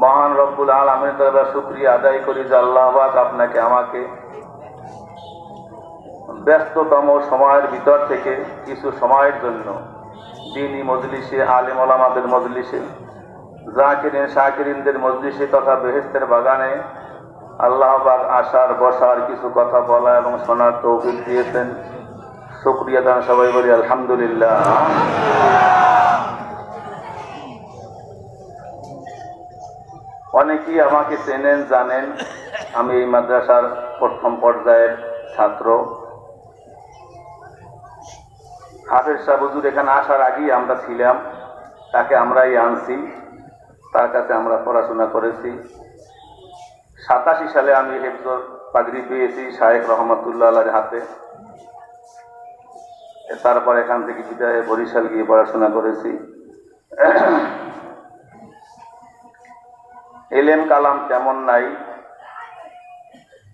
মহান রব্বুল আলামিনের দরবারে শুকরিয়া আদায় করি যে আল্লাহ পাক আপনাকে আমাকে ব্যস্ততম সময়ের ভিতর থেকে কিছু সময়ের জন্য দ্বীনি মজলিসে, আলেম ওলামাদের মজলিসে, জাকিরিন শাকিরিনদের মজলিসে তথা বেহেশতের বাগানে আল্লাহ পাক আসার বসার কিছু কথা বলা এবং শোনার তৌফিক দিয়েছেন। শুকরিয়া দান সবাই বলি আলহামদুলিল্লাহ। অনেকেই আমাকে চেনেন, জানেন আমি এই মাদ্রাসার প্রথম পর্যায়ের ছাত্র। হাফেজ সাহেব হুজুর এখানে আসার আগেই আমরা ছিলাম, তাকে আমরাই আনছি, তার কাছে আমরা পড়াশোনা করেছি। 87 সালে আমি হেফজর পাগড়ি পেয়েছি শায়েখ রহমতুল্লাহ আলাইহির হাতে। তারপর এখান থেকে বিদায় বরিশাল গিয়ে পড়াশোনা করেছি। এলেম কালাম তেমন নাই।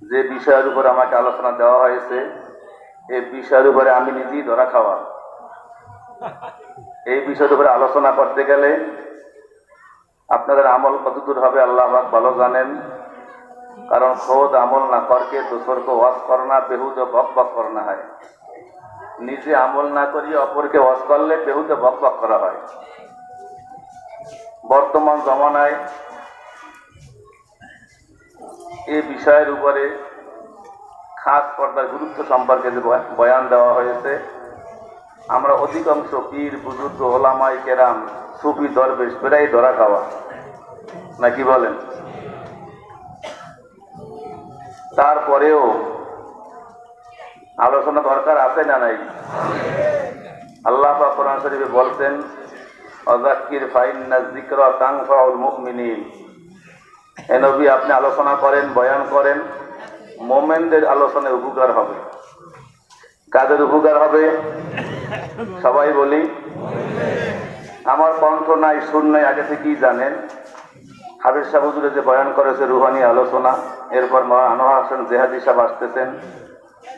যে বিষয়ের উপর আমাকে আলোচনা দেওয়া হয়েছে এই বিষয়ের উপরে আমি নিজেই ধরা খাওয়া। এই বিষয়ের উপরে আলোচনা করতে গেলে আপনাদের আমল কতদূর হবে আল্লাহ পাক ভালো জানেন। কারণ খোদ আমল না করকে দোসরকে ওয়াজ করনা বেহুদে বক বক করনা হয়। নিজে আমল না করিয়ে অপরকে ওয়াজ করলে বেহুদে বক বক করা হয়। বর্তমান জমানায় এই বিষয়ের উপরে খাস পর্দার গুরুত্ব সম্পর্কে যে বয়ান দেওয়া হয়েছে, আমরা অধিকাংশ পীর বুজুর্গ ওলামায়ে কেরাম সুফি দরবেশ প্রায় ধরা খাওয়া, নাকি বলেন? তারপরেও আলোচনা দরকার আছে না নাই? আল্লাহ পাক কোরআন শরীফে বলছেন ওয়াযাক্কির ফাইন্না যিকরা তানফাউল মুমিনিন। হে নবী, আপনি আলোচনা করেন, বয়ান করেন, মুমিনদের আলোচনায় উপকার হবে। কাদের উপকার হবে? সবাই বলি। আমার কণ্ঠ নাই, সুর নাই, আগে থেকেই জানেন। হাফেজ সাহেব হুজুরে যে বয়ান করেছে রুহানি আলোচনা, এরপর মাওলানা আনোয়ার হোসেন জেহাদি সাহেব আসতেছেন,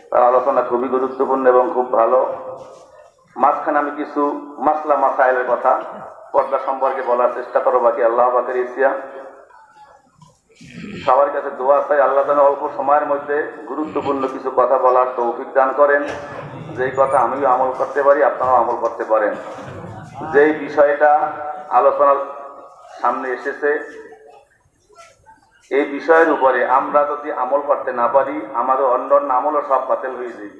তার আলোচনা খুবই গুরুত্বপূর্ণ এবং খুব ভালো। মাঝখানে আমি কিছু মাসলা মাসাইলের কথা পর্দা সম্পর্কে বলার চেষ্টা করো, বাকি আল্লাহ পাকের ইচ্ছা। সবার কাছে দোয়া চাই আল্লাহ যেন অল্প সময়ের মধ্যে গুরুত্বপূর্ণ কিছু কথা বলার তৌফিক দান করেন, যেই কথা আমিও আমল করতে পারি, আপনারাও আমল করতে পারেন। যেই বিষয়টা আলোচনার সামনে এসেছে এই বিষয়ের উপরে আমরা যদি আমল করতে না পারি আমাদের অন্যান্য আমলও সব বাতিল হয়ে যাবে।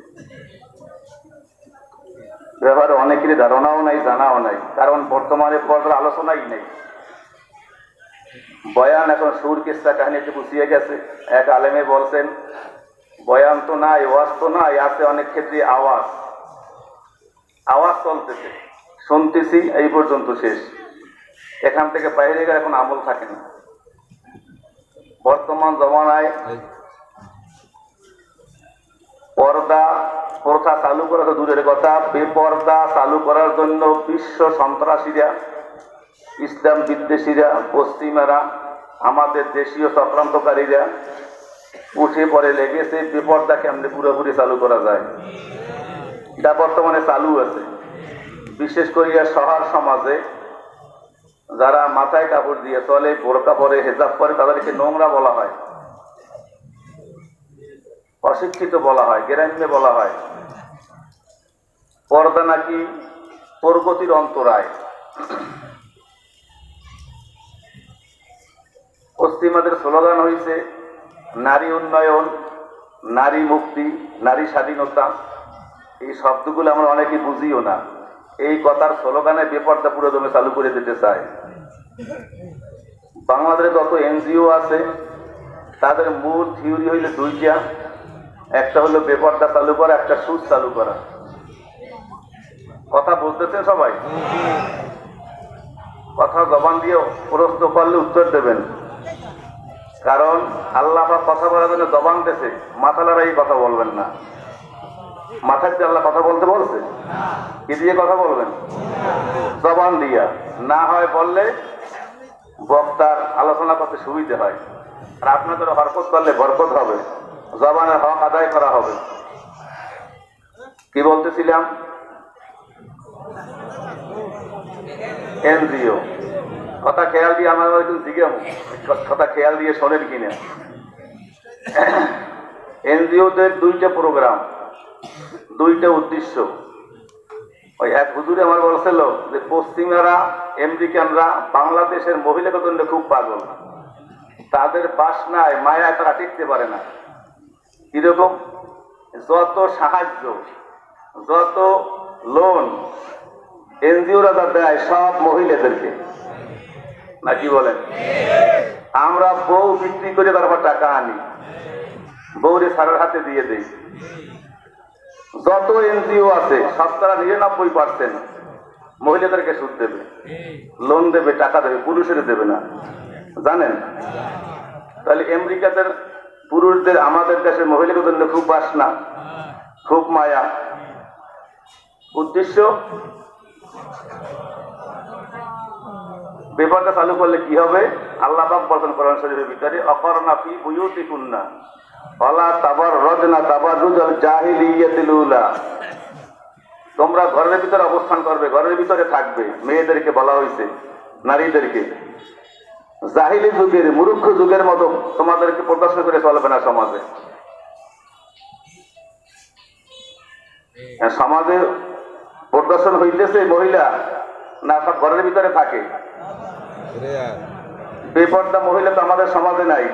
ব্যাপারে অনেকেরই ধারণাও নাই, জানাও নাই, কারণ বর্তমানে পর্দার আলোচনাই নেই। বয়ান এখন সুর কিস্সা কাহিনীতে গুছিয়ে গেছে। এক আলেমে বলছেন বয়ান তো নাই, ওয়াজ তো নাই, আছে অনেক ক্ষেত্রে আওয়াজ। আওয়াজ চলতেছে, শুনতেছি, এই পর্যন্ত শেষ। এখান থেকে বাইরে গেলে এখন আমল থাকে না। বর্তমান জমানায় পর্দা প্রথা চালু করা তো দূরের কথা, বেপর্দা চালু করার জন্য বিশ্ব সন্ত্রাসীরা, ইসলাম বিদ্বেষীরা, পশ্চিমারা, আমাদের দেশীয় চক্রান্তকারীরা উঠে পড়ে লেগেছে বেপর্দা কেমনে পুরোপুরি চালু করা যায়। এটা বর্তমানে চালু আছে। বিশেষ করিয়া শহর সমাজে যারা মাথায় কাপড় দিয়ে চলে, বোরকা পরে, হেজাব পরে, তাদেরকে নোংরা বলা হয়, অশিক্ষিত বলা হয়, গ্রাম্যে বলা হয়। পর্দা নাকি প্রগতির অন্তরায়। পশ্চিমাদের স্লোগান হয়েছে নারী উন্নয়ন, নারী মুক্তি, নারী স্বাধীনতা। এই শব্দগুলো আমরা অনেকে বুঝিও না। এই কথার স্লোগানে বেপর্দা পুরো দমে চালু করে দিতে চায়। বাংলাদেশে যত এনজিও আছে তাদের মূল থিওরি হইলে দুইটা, একটা হলো বেপর্দা চালু করা, একটা সুদ চালু করা। কথা বলতেছেন সবাই? কথা জবান দিয়ে প্রশ্ন করলে উত্তর দেবেন, কারণ আল্লাহ কথা বলার জন্য জবান দেশে, মাথা লড়াই কথা বলবেন না। মাথায় দিয়ে আল্লাহ কথা বলতে বলছে, কি দিয়ে কথা বলবেন? জবান দিয়া। না হয় বললে বক্তার আলোচনা করতে সুবিধা হয়, আর আপনাদের হরকত করলে বরকত হবে, জবানের হক আদায় করা হবে। কি বলতেছিলাম? এনজিও। কথা খেয়াল দিয়ে আমার একটু জিজ্ঞাম, কথা খেয়াল দিয়ে শোনেন কিনা। এনজিওদের দুইটা প্রোগ্রাম, দুইটা উদ্দেশ্য। ওই এক হুজুরে আমার বলছিল যে পশ্চিমারা, আমেরিকানরা বাংলাদেশের মহিলাকে জন্য খুব পাগল, তাদের বাসনায় মায়ায় তারা টিকতে পারে না। কিরকম? যত সাহায্য, যত লোন এনজিওরা দেয় সব মহিলাদেরকে, নাকি বলেন? আমরা বউ বিক্রি করে তারপর টাকা আনি, বউরে সারের হাতে দিয়ে দেই। যত এনজিও আছে সব তারা 99% মহিলাদেরকে সুদ দেবে, লোন দেবে, টাকা দেবে, পুরুষের দেবে না, জানেন? তাহলে আমেরিকাদের পুরুষদের আমাদের দেশের মহিলাদের জন্য খুব বাসনা, খুব মায়া। উদ্দেশ্য ব্যাপারটা চালু করলে কি হবে? আল্লাহ পাক বলেন কোরআন শরীফের ভিতরে, অকরনা ফি বুয়ুতিকুন্না ওয়ালা তাবাররাজনা তাবাররুজাল জাহিলিয়াতিল উলা। তোমরা ঘরের ভিতরে অবস্থান করবে, ঘরের ভিতরে থাকবে। মেয়েদেরকে বলা হয়েছে, নারীদেরকে জাহিলি যুগের, মূর্খ যুগের মতো তোমাদেরকে প্রদর্শন করে চলবে না সমাজে। সমাজে প্রদর্শন হইতেছে মহিলা না সব ঘরের ভিতরে থাকে? বেপর্দা মহিলা তো আমাদের সমাজে নাই।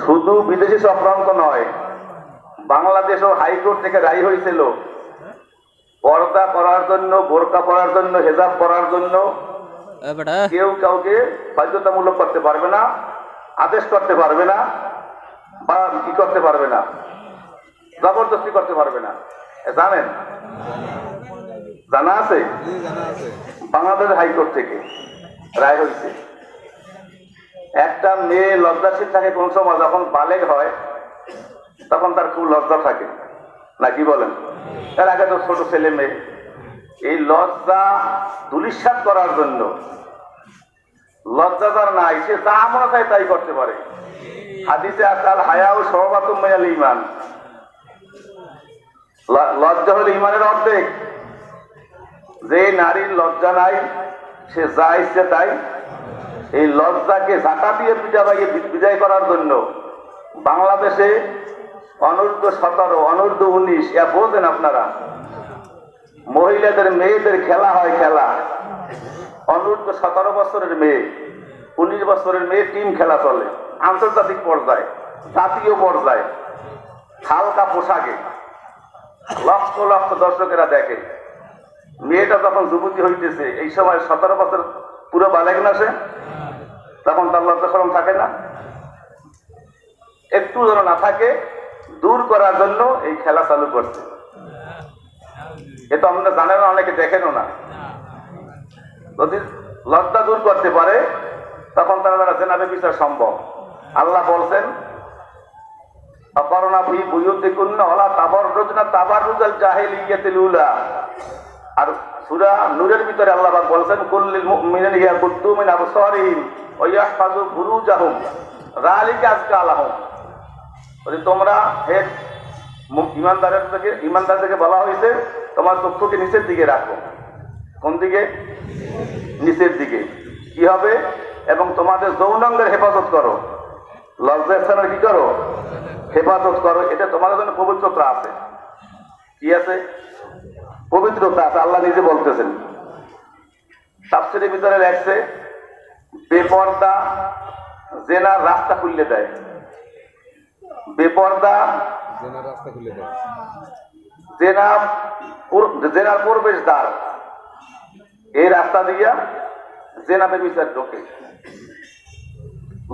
শুধু বিদেশি চক্রান্ত নয়, বাংলাদেশও হাইকোর্ট থেকে রায় হয়েছিল পর্দা করার জন্য, বোরকা পরার জন্য, হেজাব পরার জন্য কেউ কাউকে বাধ্যতামূলক করতে পারবে না, আদেশ করতে পারবে না, বা কি করতে পারবে না, জবরদস্তি করতে পারবে না। জানেন? জানা আছে? বাংলাদেশ হাইকোর্ট থেকে রায় হয়েছে। একটা মেয়ে লজ্জাশীল থাকে কোন সময়, যখন বালেগ হয় তখন তার খুব লজ্জা থাকে, নাকি বলেন? তার আগে তো ছোট ছেলে মেয়ে। এই লজ্জা ধূলিসাৎ করার জন্য, লজ্জা যার নাই সে যা মনে চায় তাই করতে পারে। হাদিসে আকাল হায়া ও সহবাতুম মিনাল ঈমান, লজ্জা হলো ঈমানের অর্ধেক। যে নারীর লজ্জা নাই সে যা ইচ্ছে তাই। এই লজ্জাকে ঝাঁটা দিয়ে পিঠাবাইয়ে বিদায় করার জন্য বাংলাদেশে অনূর্ধ্ব 17, অনূর্ধ্ব 19, বোঝেন আপনারা, মহিলাদের মেয়েদের খেলা হয়। খেলা অনূর্ধ্ব 17 বছরের মেয়ে, 19 বছরের মেয়ে টিম খেলা চলে আন্তর্জাতিক পর্যায়ে, জাতীয় পর্যায়ে, হালকা পোশাকে লক্ষ লক্ষ দর্শকেরা দেখে। মেয়েটা যখন যুবতী হইতেছে, এই সময় 17 বছর পুরো বালেগ না সে, তখন তার লজ্জা শরম থাকে না? একটু যেন না থাকে, দূর করার জন্য এই খেলা চালু করছে। এ তো আপনারা জানেন না, অনেকে দেখেনও না। যদি লজ্জা দূর করতে পারে তখন তারা দ্বারা জেনাবে বিচার সম্ভব। আল্লাহ বলছেন, অকরনা ফি বুয়ুতিকুন্না ওয়ালা তাবাররুজনা তাবাররুজাল জাহিলিয়াতিল উলা। আর সূরা নূরের ভিতরে আল্লাহ পাক বলছেন, কুল্লিল মুমিনিনা ইয়াকুদ্দু মিন আবসারিহিম ওয়া ইয়াহফাযু ফুরুজাহুম যালিকা আযকা লাহুম। তোমরা হে ইমানদারদেরকে বলা হয়েছে তোমার চক্ষুকে নিচের দিকে রাখো। কোন দিকে? নিচের দিকে। কি হবে? এবং তোমাদের যৌনাঙ্গের হেফাজত করো, লজ্জাস্থানের কি করো? হেফাজত করো। এটা তোমাদের জন্য পবিত্রতা আছে। কি আছে? পবিত্রতা আছে। আল্লাহ নিজে বলতেছেন। তাফসীরের ভিতরে লেখছে, বেপর্দা জেনার রাস্তা খুলে দেয়। বেপর্দা জেনার প্রবেশ দ্বার, এই রাস্তা দিয়া জেনাবে বিচার ঢোকে।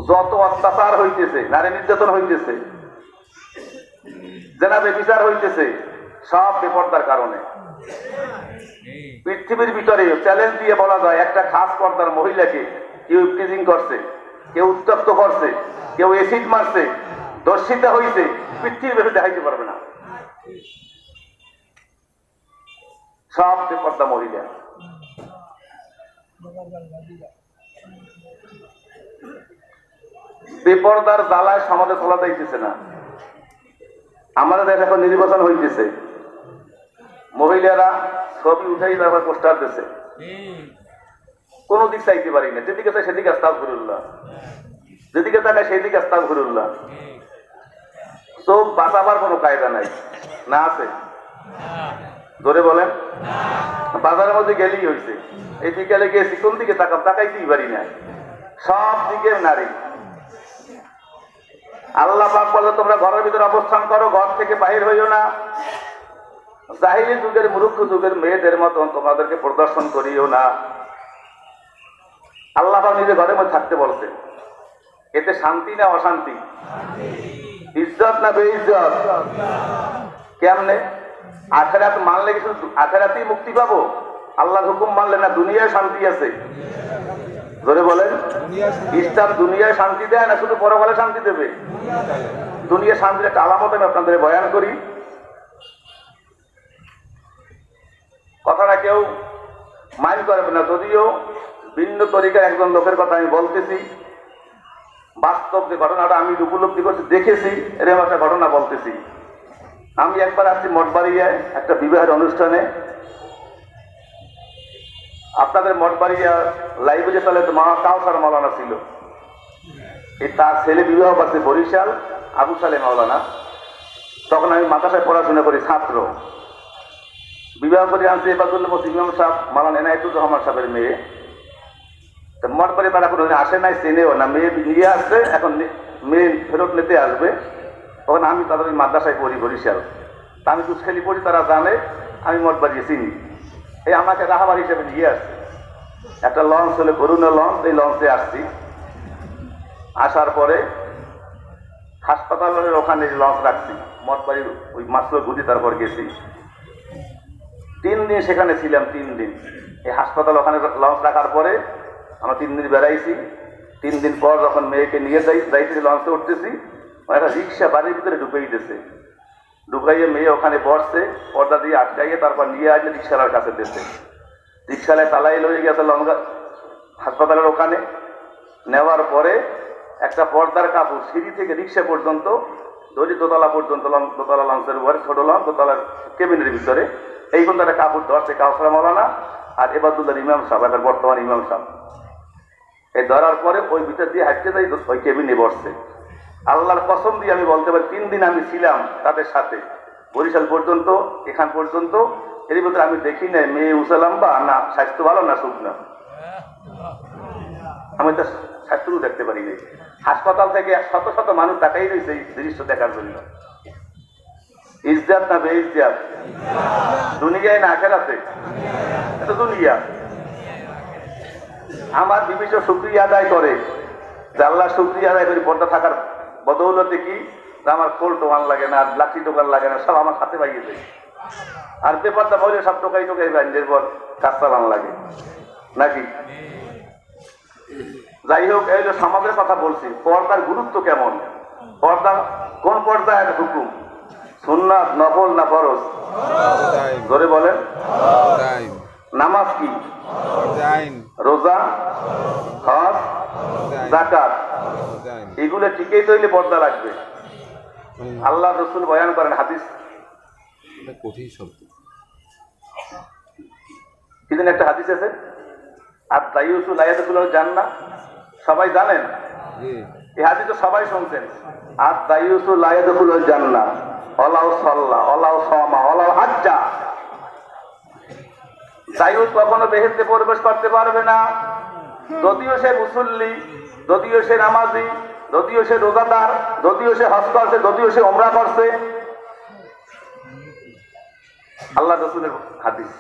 যত অত্যাচার হইতেছে, নারী নির্যাতন হইতেছে, জেনাবে বিচার হইতেছে, সব বেপর্দার কারণে। পৃথিবীর ভিতরে চ্যালেঞ্জ দিয়ে বলা যায়, একটা খাস পর্দার মহিলাকে কেউ টিজিং করছে, কেউ উত্তপ্ত করছে, কেউ এসিড মারছে, দর্শিতা হইছে, পৃথিবীর ভেতরে দেখাইতে পারবে না। সব বেপর্দা মহিলা। বেপর্দার জ্বালায় সমাজে চলা যাইতেছে না। আমাদের দেশ এখন নির্বাচন হইতেছে, মহিলারা ছবি উঠাই তারপর পোস্টার দিচ্ছে, কোন দিক চাইতে পারি না, যেদিকে চাই সেদিকে আস্তাগফিরুল্লাহ, যেদিকে তাকায় সেদিকে আস্তাগফিরুল্লাহ। চোখ বাঁচাবার কোনো কায়দা নাই, না আছে? ধরে বলেন, বাজারের মধ্যে গেলেই হয়েছে, এই বিকালে গেছি, কোন দিকে তাকাইতেই পারি না, সব দিকে নারী। আল্লাহ পাক বলে তোমরা ঘরের ভিতরে অবস্থান করো, ঘর থেকে বাহির হইও না। জাহিলি যুগের মূর্খ যুগের মেয়েদের মতন তোমাদেরকে প্রদর্শন করিও না। আল্লাহ পাক নিজে ঘরের মধ্যে থাকতে বলছেন। এতে শান্তি না অশান্তি? ইজ্জত না বেইজ্জত? কেমনে? আখেরাত মানলে কি শুধু আখেরাতেই মুক্তি পাবো? আল্লাহর হুকুম মানলে না দুনিয়ায় শান্তি আছে? ধরে বলেন, ইসলাম দুনিয়ায় শান্তি দেয় না শুধু পরকালে শান্তি দেবে? দুনিয়া শান্তির একটা আলামত আমি আপনাদের বয়ান করি। কথাটা কেউ মাইন্ড করবে না, যদিও ভিন্ন তরিকার একজন লোকের কথা আমি বলতেছি। বাস্তব যে ঘটনাটা আমি উপলব্ধি করছি, দেখেছি, এরকম একটা ঘটনা বলতেছি। আমি একবার আসছি মঠবাড়িয়ায় একটা বিবাহের অনুষ্ঠানে। আপনাদের মঠবাড়িয়া লাইব্রেরি তলে তো কাউসার মাওলানা ছিল, এই তার ছেলে বিবাহ করছে বরিশাল, আবু সালে মাওলানা। তখন আমি মাদ্রাসায় পড়াশোনা করি, ছাত্র। বিবাহ করে আনছে এবাদুল্লাহ ইমাম সাহেব, মাওলানা এনায়েতুর রহমান সাহেবের মেয়ে। মঠবাড়ি তারা কোনো আসে নাই, চেনেও না, মেয়ে নিয়ে আসছে, এখন মেয়ে ফেরত নিতে আসবে। তখন আমি তাদের ওই মাদ্রাসায় পড়ি বরিশাল, তা আমি দুষ্খেলি পড়ি, তারা জানে আমি মঠবাড়ি চিনি। এই আমাকে রাহাবার হিসেবে নিয়ে আসছে। একটা লঞ্চ হলে করুণা লঞ্চ, এই লঞ্চে আসছি। আসার পরে হাসপাতালের ওখানে লঞ্চ রাখছি, মঠবাড়ির ওই মাত্র গুদি, তারপর গেছি। 3 দিন সেখানে ছিলাম, 3 দিন। এই হাসপাতাল ওখানে লঞ্চ রাখার পরে আমরা 3 দিন বেড়াইছি। 3 দিন পর যখন মেয়েকে নিয়ে যাইতেছি, লঞ্চে উঠতেছি, একটা রিক্সা বাড়ির ভিতরে ঢুকেই দিয়েছে। ঢুকাইয়ে মেয়ে ওখানে বসছে, পর্দা দিয়ে আটকাইয়ে তারপর নিয়ে আসলে রিক্সালার কাছে দিয়েছে। রিক্সালায় তালাই লয়ে গেছে লঙ্কা হাসপাতালের ওখানে। নেওয়ার পরে একটা পর্দার কাপড় সিঁড়ি থেকে রিক্সা পর্যন্ত ধরি দোতলা পর্যন্ত, দোতলা লঞ্চের উপরে, ছোট লঞ্চ দোতলার কেবিনের ভিতরে, এই পর্যন্ত একটা কাপড় ধরছে কাউসার মাওলানা আর এবাদুল্লাহ ইমাম সাহেব, এখন বর্তমান ইমাম সাহেব। এই ধরার পরে ওই ভিতর দিয়ে হাঁটতে যাই, ওই কেবিনে বসছে। আল্লাহর কসম দিয়ে আমি বলতে পারি 3 দিন আমি ছিলাম তাদের সাথে, বরিশাল পর্যন্ত, এখান পর্যন্ত। এর ভিতরে আমি দেখি নাই মেয়ে উঁচা লম্বা না স্বাস্থ্য ভালো না শুকনা, আমি তো স্বাস্থ্যও দেখতে পারি নাই। হাসপাতাল থেকে শত শত মানুষ তাকাই রয়েছে এই দৃশ্য দেখার জন্য। ইজ্জাত না বেইজ্জাত? দুনিয়ায় না আখেরাতে? এটা দুনিয়া। আমার বিবিধ শুকরিয়া আদায় করে, যে আল্লাহ শুকরিয়া আদায় করি পর্দা থাকার বদৌলতে কি আমার কোল টোকান লাগে না, লাঠি টোকান লাগে না, সব আমার হাতে পাইয়ে দেয়। আর বেপর্দা বলে সব টোকাই বাইন্ডের পর কাজ চালান লাগে নাকি? যাই হোক, এই যে সমাজের কথা বলছি, পর্দার গুরুত্ব কেমন? পর্দা কোন পর্দায় হুকুম? সুন্নাত, নফল না ফরজ? ধরে বলেন। নামাজ কি? রোজা, হজ, যাকাত, এগুলো ঠিকই তৈরি পর্দা লাগবে। আল্লাহ রাসূল বয়ান করেন হাদিস, কঠিন শব্দ, কি যেন একটা হাদিস আছে, আর দায়ুসু লা ইয়াদখুলুল জান্নাহ, সবাই জানেন এই হাদিস, তো সবাই শুনছেন। আর দায়ুসু লা ইয়াদখুলুল জান্নাহ ওয়ালাউ সাল্লা ওয়ালাউ সামা ওয়ালাউ হাজ্জা। দায়ুস কখনো বেহেশতে প্রবেশ করতে পারবে না, যদিও সে মুসল্লি, যদিও সে নামাজি, যদিও সে রোজাদার, যদিও সে হজ করছে, যদিও সে উমরা করছে। আল্লাহ রাসূলের হাদিস।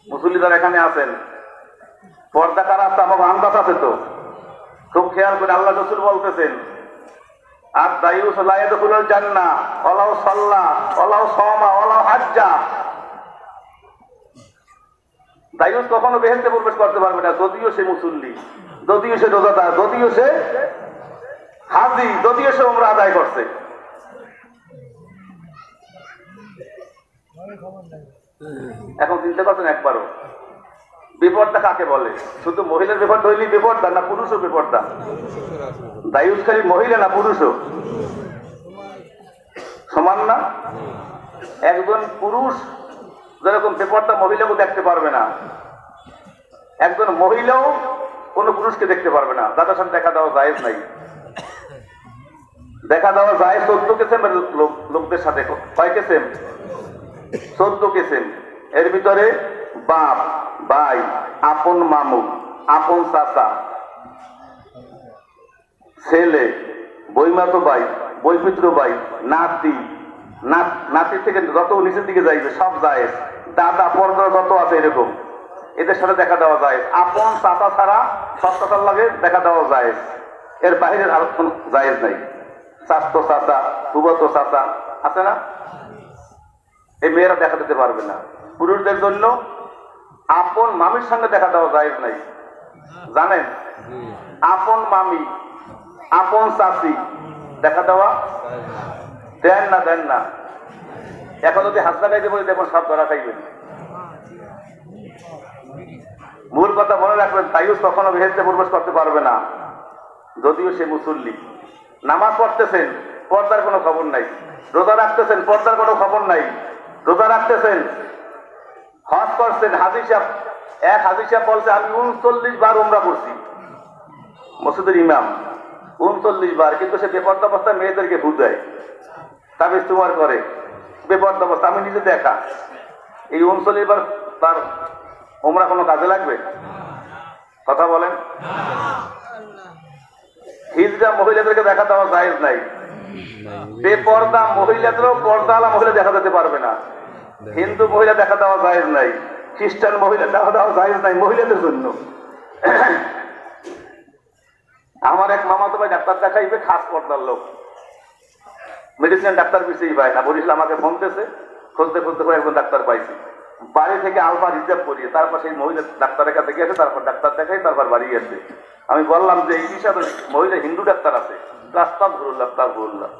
মুসল্লিদার এখানে আছেন, পর্দা কারা আছে আমার আন্দাজ আছে তো, খুব খেয়াল করে আল্লাহ রাসূল বলতেছেন, আর দায়ুস লা ইয়াদখুলুল জান্নাহ ওয়ালাউ সাল্লা ওয়ালাউ সামা ওয়ালাউ হাজ্জা। দায়ুস কখনো বেহেশতে প্রবেশ করতে পারবে না, যদিও সে মুসল্লি, যদিও সে রোজাদার, যদিও সে হাজি, যদিও সে উমরা আদায় করছে। এখন চিন্তা করছেন একবারও, বিপদটা কাকে বলে? শুধু মহিলার বিপদ হইলেই বিপদটা, না পুরুষও বিপদটা? দায়ুস খালি মহিলা না পুরুষও? সমান না? একজন পুরুষ যেরকম বেপর্দা মহিলাকে দেখতে পারবে না, একজন মহিলাও কোন পুরুষকে দেখতে পারবে না। যাদের সাথে দেখা দেওয়া জায়েজ নাই। দেখা দেওয়া যায় 14 কিসেমের লোকদের সাথে। কয় কিসেম? 14 কিসেম। এর ভিতরে বাপ, ভাই, আপন মামু, আপন চাচা, ছেলে, বইমাতো ভাই, বইপিত্র ভাই, নাতি, নাতি থেকে যত নিচের দিকে যাইবে সব জায়েজ। দাদা, পর্দা যত আছে এরকম, এদের সাথে দেখা দেওয়া জায়েজ। আপন চাচা ছাড়া সব চাচার লাগে দেখা দেওয়া জায়েজ। এর বাইরে আর কোন জায়েজ নাই। স্বাস্থ্য চাচা, ফুফাতো চাচা আছে না, এই মেয়েরা দেখা দিতে পারবে না। পুরুষদের জন্য আপন মামির সঙ্গে দেখা দেওয়া জায়েজ নাই। জানেন, আপন মামি, আপন চাচি দেখা দেওয়া দেন না, দেন না। এখন যদি হাত লাগাইতে বলি দেখুন সব ধরা খাইবেন। মূল কথা মনে রাখবেন, তাইও কখনো বেহেশতে প্রবেশ করতে পারবে না, যদিও সে মুসল্লি। নামাজ পড়তেছেন, পর্দার কোনো খবর নাই। রোজা রাখতেছেন, পর্দার কোনো খবর নাই। রোজা রাখতেছেন, হজ করছেন। হাজী সাহেব, এক হাজী সাহেব বলছে আমি 39 বার উমরা করছি, মসজিদের ইমাম 39 বার, কিন্তু সে বেপর্দা অবস্থায় মেয়েদেরকে বুঝায়, তাবিজ তোমার করে বেপর্দা অবস্থা। আমি নিজে দেখা, এই 39 বার তার উমরা কোনো কাজে লাগবে? কথা বলেন। হিজড়া মহিলাদেরকে দেখা দেওয়া জায়েজ নাই। বেপর্দা মহিলাদেরও পর্দাওয়ালা মহিলা দেখা যেতে পারবে না। হিন্দু মহিলা দেখা দেওয়া জায়েজ নাই, খ্রিস্টান মহিলা দেখা দেওয়া জায়েজ নাই মহিলাদের জন্য। আমার এক মামাতো ভাই ডাক্তার দেখাইবে, খাস পর্দার লোক, মেডিসিন ডাক্তার পিছিয়ে পায় না। বরিশাল আমাকে ফোন দিয়েছে, খুঁজতে খুঁজতে করে একজন ডাক্তার পাইছি। বাড়ি থেকে আলফা রিজার্ভ করিয়ে তারপর সেই মহিলা ডাক্তারের কাছে গিয়েছে, তারপর ডাক্তার দেখাই, তারপর বাড়ি গেছে। আমি বললাম যে এই হিসাবে মহিলা হিন্দু ডাক্তার আছে, রাস্তার ভুল্লাহ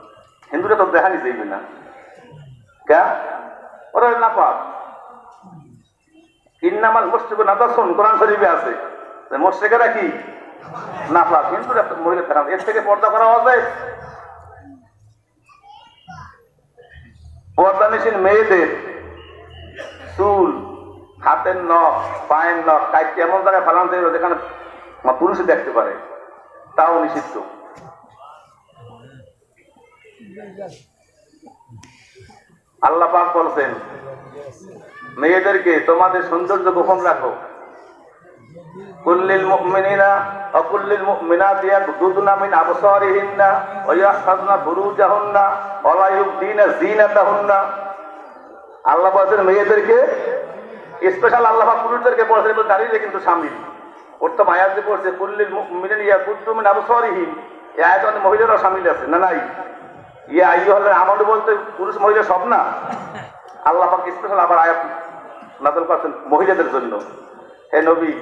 হিন্দুরা তো দেখা নিতেই না, কে ওরা না পাক ইন্নামাল মুশরিকুন নাজাসুন, কোরআন শরীফে আছে। মুশরিকেরা কি? না পাক। হিন্দু ডাক্তার মহিলা দেখা, এর থেকে পর্দা করা যায়? পর্দানিসীন মেয়েদের চুল, হাতের নখ, পায়ের নখ কাইতে এমন জায়গায় ফালান দেবে যেখানে পুরুষে দেখতে পারে, তাও নিষিদ্ধ। আল্লাহ পাক বলছেন মেয়েদেরকে তোমাদের সৌন্দর্য গোপন রাখো। কুল্লিল মুমিনিনা ওয়া কুল্লিল মুমিনাতি ইয়াগদুদনা মিন আবসারিহিন্না ওয়া ইয়াহফাজনা ফুরুজাহুন্না ওয়া লা ইউবদিনা যিনাতাহুন্না। আল্লাহ বলেন মেয়েদেরকে, স্পেশাল আল্লাহ পাক পুরুষদেরকে বলেছেন, দাঁড়িয়ে কিন্তু শামিল। ওর তো মায়াত যে পড়ছে কুল্লিল মুমিনিনা ইয়াগদুদু মিন আবসারিহিম, এই আয়াতে মহিলারাও শামিল আছে না? নাই? ইয়া আইয়ুহাল্লাযীনা আমানু বলতে পুরুষ মহিলা সব না। আল্লাহ পাক স্পেশাল আবার আয়াত নাযিল করেছেন মহিলাদের জন্য। হে নবী,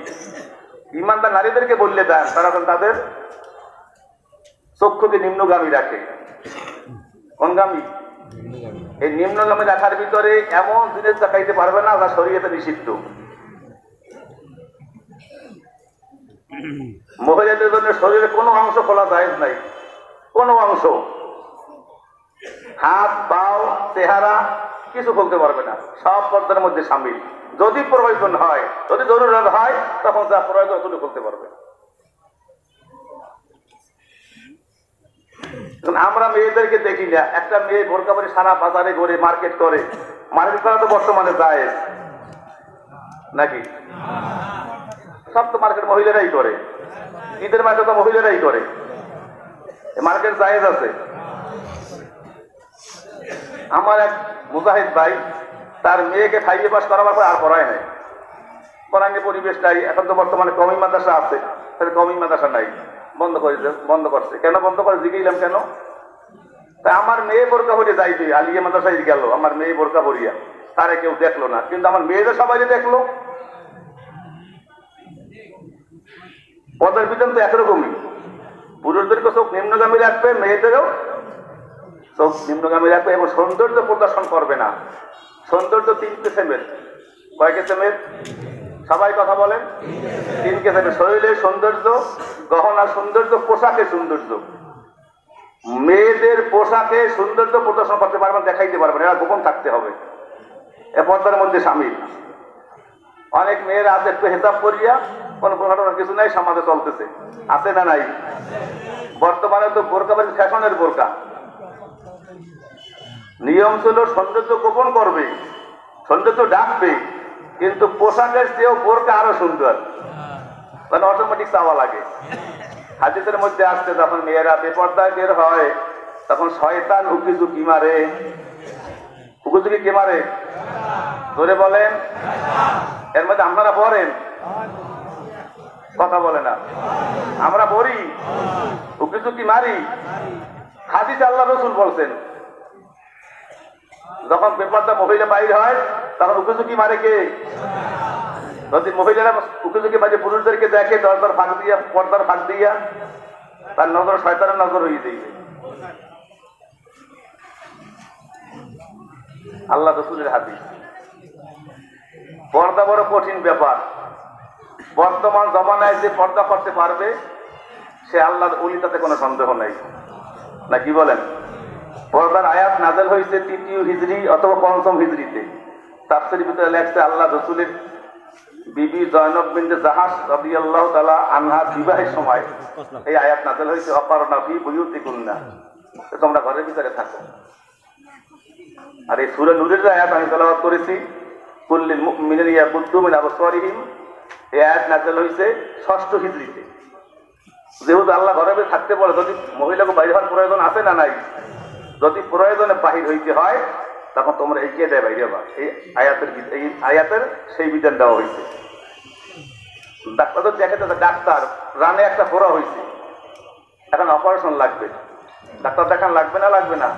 ঈমানদার নারীদেরকে বললে দেন তারা তাদের চক্ষুকে নিম্নগামী রাখে। কোনগামী? এই নিম্নগামী রাখার ভিতরে এমন জিনিস দেখাইতে পারবে না যা শরীয়তে নিষিদ্ধ। মহিলাদের জন্য শরীরে কোনো অংশ খোলা জায়েজ নাই, কোনো অংশ, হাত, পাও, চেহারা কিছু খুলতে পারবে না, সব পর্দার মধ্যে শামিল। যদি প্রয়োজন হয়, যদি জরুরত হয়, তখন যা প্রয়োজন ততটুকু খুলতে পারবে। আমরা মেয়েদেরকে দেখি না, একটা মেয়ে বোরকা পরে সারা বাজারে ঘুরে মার্কেট করে। মার্কেট করা তো বর্তমানে জায়েজ নাকি? সব তো মার্কেট মহিলারাই করে, ঈদের মার্কেট তো মহিলারাই করে, মার্কেট জায়েজ আছে। আমার এক মুজাহিদ ভাই তার মেয়েকে 5 পাস করাবার পর আর পড়ায় নাই, পড়ায়নি, পরিবেশ নাই। এখন তো বর্তমানে কওমি মাদ্রাসা আছে, তাহলে কওমি মাদ্রাসা নাই, বন্ধ করছে। কেন বন্ধ করে জিজ্ঞাসলাম কেন? তা আমার মেয়ে বোরকা পরে যাইবে, আলিয়া মাদ্রাসায় গেল, আমার মেয়ে বোরকা পরিয়া, তারে কেউ দেখলো না, কিন্তু আমার মেয়েদের সবাই দেখলো। পদের বিধান তো একরকমই, পুরুষদেরকে চোখ নিম্নগামী রাখবে, মেয়েদেরও চোখ নিম্নগামী রাখবে এবং সৌন্দর্য প্রদর্শন করবে না। সৌন্দর্য 3 কিসেমের। কয় কিসেমের? সবাই কথা বলেন। 3 কিসেমের। শরীরের সৌন্দর্য, গহনার সৌন্দর্য, পোশাকের সৌন্দর্য। মেয়েদের পোশাকে সৌন্দর্য প্রদর্শন করতে পারবেন, দেখাইতে পারবেন, এরা গোপন থাকতে হবে, এ পর্দার মধ্যে সামিল। অনেক মেয়েরা আজ একটু হেজাব করিয়া কোন ঘটনার কিছু নাই, সমাজে চলতেছে, আছে না নাই? বর্তমানে তো বোরকা মানে ফ্যাশনের বোরকা। নিয়ম ছিল সৌন্দর্য গোপন করবে, সৌন্দর্য ডাকবে, কিন্তু পোশাকের চেয়েও বোরকা আরো সুন্দর, মানে অটোমেটিক চাওয়া লাগে। হাদিসের মধ্যে আসছে যখন মেয়েরা বেপর্দায় বের হয় তখন শয়তান উকিঝুঁকি মারে। উকিঝুঁকি কে মারে? ধরে বলেন। এর মধ্যে আপনারা পড়েন, কথা বলে না, আমরা পড়ি, উকিঝুঁকি মারি। হাদিস আল্লাহ রসুল বলছেন যখন বেপর্দা মহিলা বাইর হয় তখন উকিঝুঁকি মারে কে? যদি মহিলারা উকিঝুঁকি মারে পুরুষদেরকে দেখে দরজার ফাঁক দিয়া, পর্দার ফাঁক দিয়া, তার নজর শয়তানের নজর হয়ে যাবে। আল্লাহ রসুলের হাদিস। পর্দা বড় কঠিন ব্যাপার। বর্তমান জমানায় যে পর্দা করতে পারবে সে আল্লাহর ওলি, তাতে কোনো সন্দেহ নেই, না কি বলেন? পর্দার আয়াত নাযিল হয়েছে ৩য় হিজরি অথবা ৫ম হিজরিতে। তাফসীরের ভিতরে লেখছে আল্লাহ রসুলের বিবি জয়নব বিনতে জাহাশ রাদিয়াল্লাহু তাআলা আনহা বিবাহের সময় এই আয়াত নাযিল হয়েছে, অকারনা ফি বুয়ুতিকুন্না, তোমরা ঘরের ভিতরে থাকো। আর এই সূরা নূরের আয়াত আমি তেলাওয়াত করেছি, কুল্লিল মুমিনিনা ইয়াকুদ্দু মিন আবসারিহিম, এই আয়াত নাযিল হয়েছে ৬ষ্ঠ হিজরিতে। যেহেতু আল্লাহ ঘরে থাকতে বলে, যদি মহিলাকে বাইরে হওয়ার প্রয়োজন আছে না নাই, যদি প্রয়োজনে বাহির হইতে হয় তখন তোমরা এগিয়ে দেয় বাইরে হবা। এই আয়াতের সেই বিধান দেওয়া হয়েছে। ডাক্তার তো দেখাতে, ডাক্তার রানে একটা ফোড়া হয়েছে, এখন অপারেশন লাগবে, ডাক্তার দেখান লাগবে না? লাগবে না?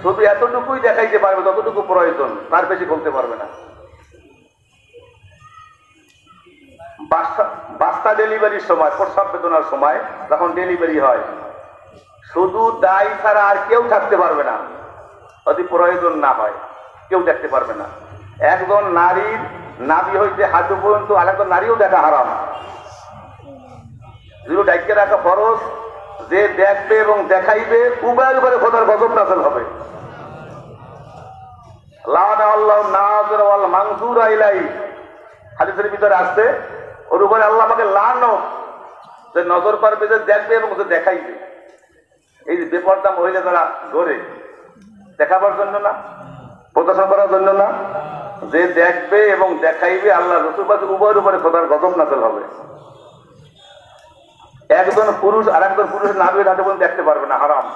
শুধু এতটুকুই দেখাইতে পারবে যতটুকু প্রয়োজন, তার বেশি বলতে পারবে না। বাচ্চা ডেলিভারির সময়, প্রসব বেদনার সময় যখন ডেলিভারি হয়, শুধু দায় ছাড়া আর কেউ থাকতে পারবে না, যদি প্রয়োজন না হয় কেউ দেখতে পারবে না। একজন নারীর নাভি হইতে হাঁটু পর্যন্ত আরেকজন নারীও দেখা হারাম, যেগুলো ডাইকে রাখা ফরজ। যে দেখবে এবং দেখাইবে উভয়ের উপরে খোদার গজব নাযিল হবে। লাআনা আল্লাহু নাযির ওয়াল মানজুরা ইলাইহি, হাদিসের ভিতরে আসছে ওর উপরে আল্লাহ আমাকে লানত, যে নজর করবে, যে দেখবে এবং যে দেখাইবে। এই যে বেপর্দা মহিলা যারা ঘরে দেখাবার জন্য না, প্রদর্শন করার জন্য না, যে দেখবে এবং দেখাইবে আল্লাহ রসুল উভয়ের উপরে খোদার গজব নাযিল হবে। একজন পুরুষ আর একজন পুরুষের নাভির হাতে পর্যন্ত দেখতে পারবে না, হারাম।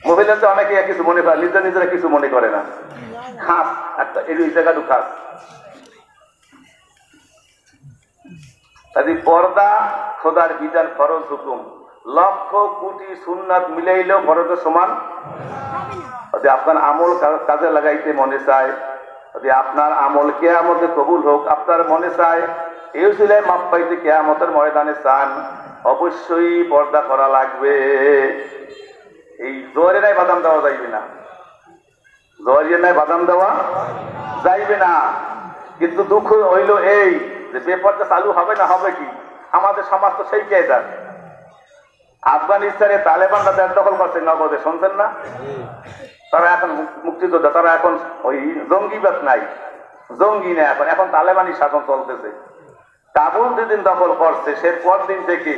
মহিলাতে অনেকে কিছু মনে করে, নিজেরা কিছু মনে করে না, খাস একটা এই জায়গাটু খাস। পর্দা খোদার বিধান, ফরজ হুকুম, লক্ষ কোটি সুন্নাত মিলাইলেও ফরজের সমান। যদি আপনার আমল কাজে লাগাইতে মনে চায়, যদি আপনার আমল কিয়ামতে কবুল হোক আপনার মনে চায়, এই ছিলেন মাপ পাইতে কিয়ামতের ময়দানে চান, অবশ্যই পর্দা করা লাগবে। এই জোয়ারে নাই বাদাম দেওয়া যাইবে না, জোয়ারিয়ে নাই বাদাম দেওয়া যাইবে না। কিন্তু দুঃখ হইল এই যে বেপর্দা চালু হবে না, হবে কি? আমাদের সমাজ তো সেই কায়দার। আফগানিস্তানে তালেবানরা দেশ দখল করছে নগদে, শুনছেন না? তারা এখন মুক্তিযোদ্ধা, তারা এখন ওই জঙ্গিবাদ নাই, জঙ্গি না, এখন তালেবানি শাসন চলতেছে। কাবুল যেদিন দখল করছে সে পর দিন থেকে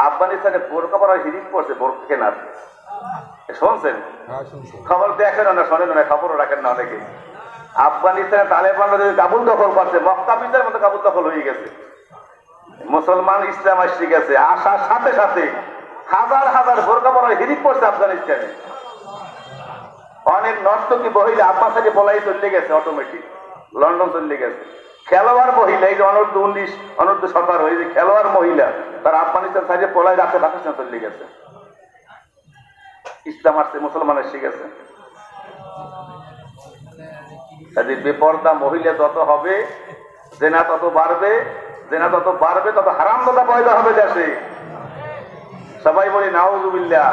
আফগানিস্তানে বোরকা পরা হিরিক পড়ছে, বোরকা কেনার। শুনছেন? খবর দেখেন না, শোনেন না, খবরও রাখেন না অনেকে। আফগানিস্তানে তালেবানরা যদি কাবুল দখল করছে, মক্কা বিজয়ের মতো কাবুল দখল হয়ে গেছে। মুসলমান ইসলাম আসছে গেছে, আসার সাথে সাথে হাজার হাজার বোরকা পরা হিরিক পড়ছে আফগানিস্তানে। অনেক নর্তকী মহিলা আব্বা থেকে পলাই চলে গেছে, অটোমেটিক লন্ডন চলে গেছে। খেলোয়াড় মহিলা, এই যে অনূর্ধ্ব 19, অনূর্ধ্ব 17, এই যে খেলোয়াড় মহিলা, তার আফগানিস্তান সাইডে পলাই রাখতে পাকিস্তান চলে গেছে। ইসলাম আসছে, মুসলমান এসে গেছে। বেপর্দা মহিলা যত হবে, জেনা তত বাড়বে, জেনা তত বাড়বে, তত হারামজাদা পয়দা হবে দেশে। সবাই বলি নাউজুবিল্লাহ।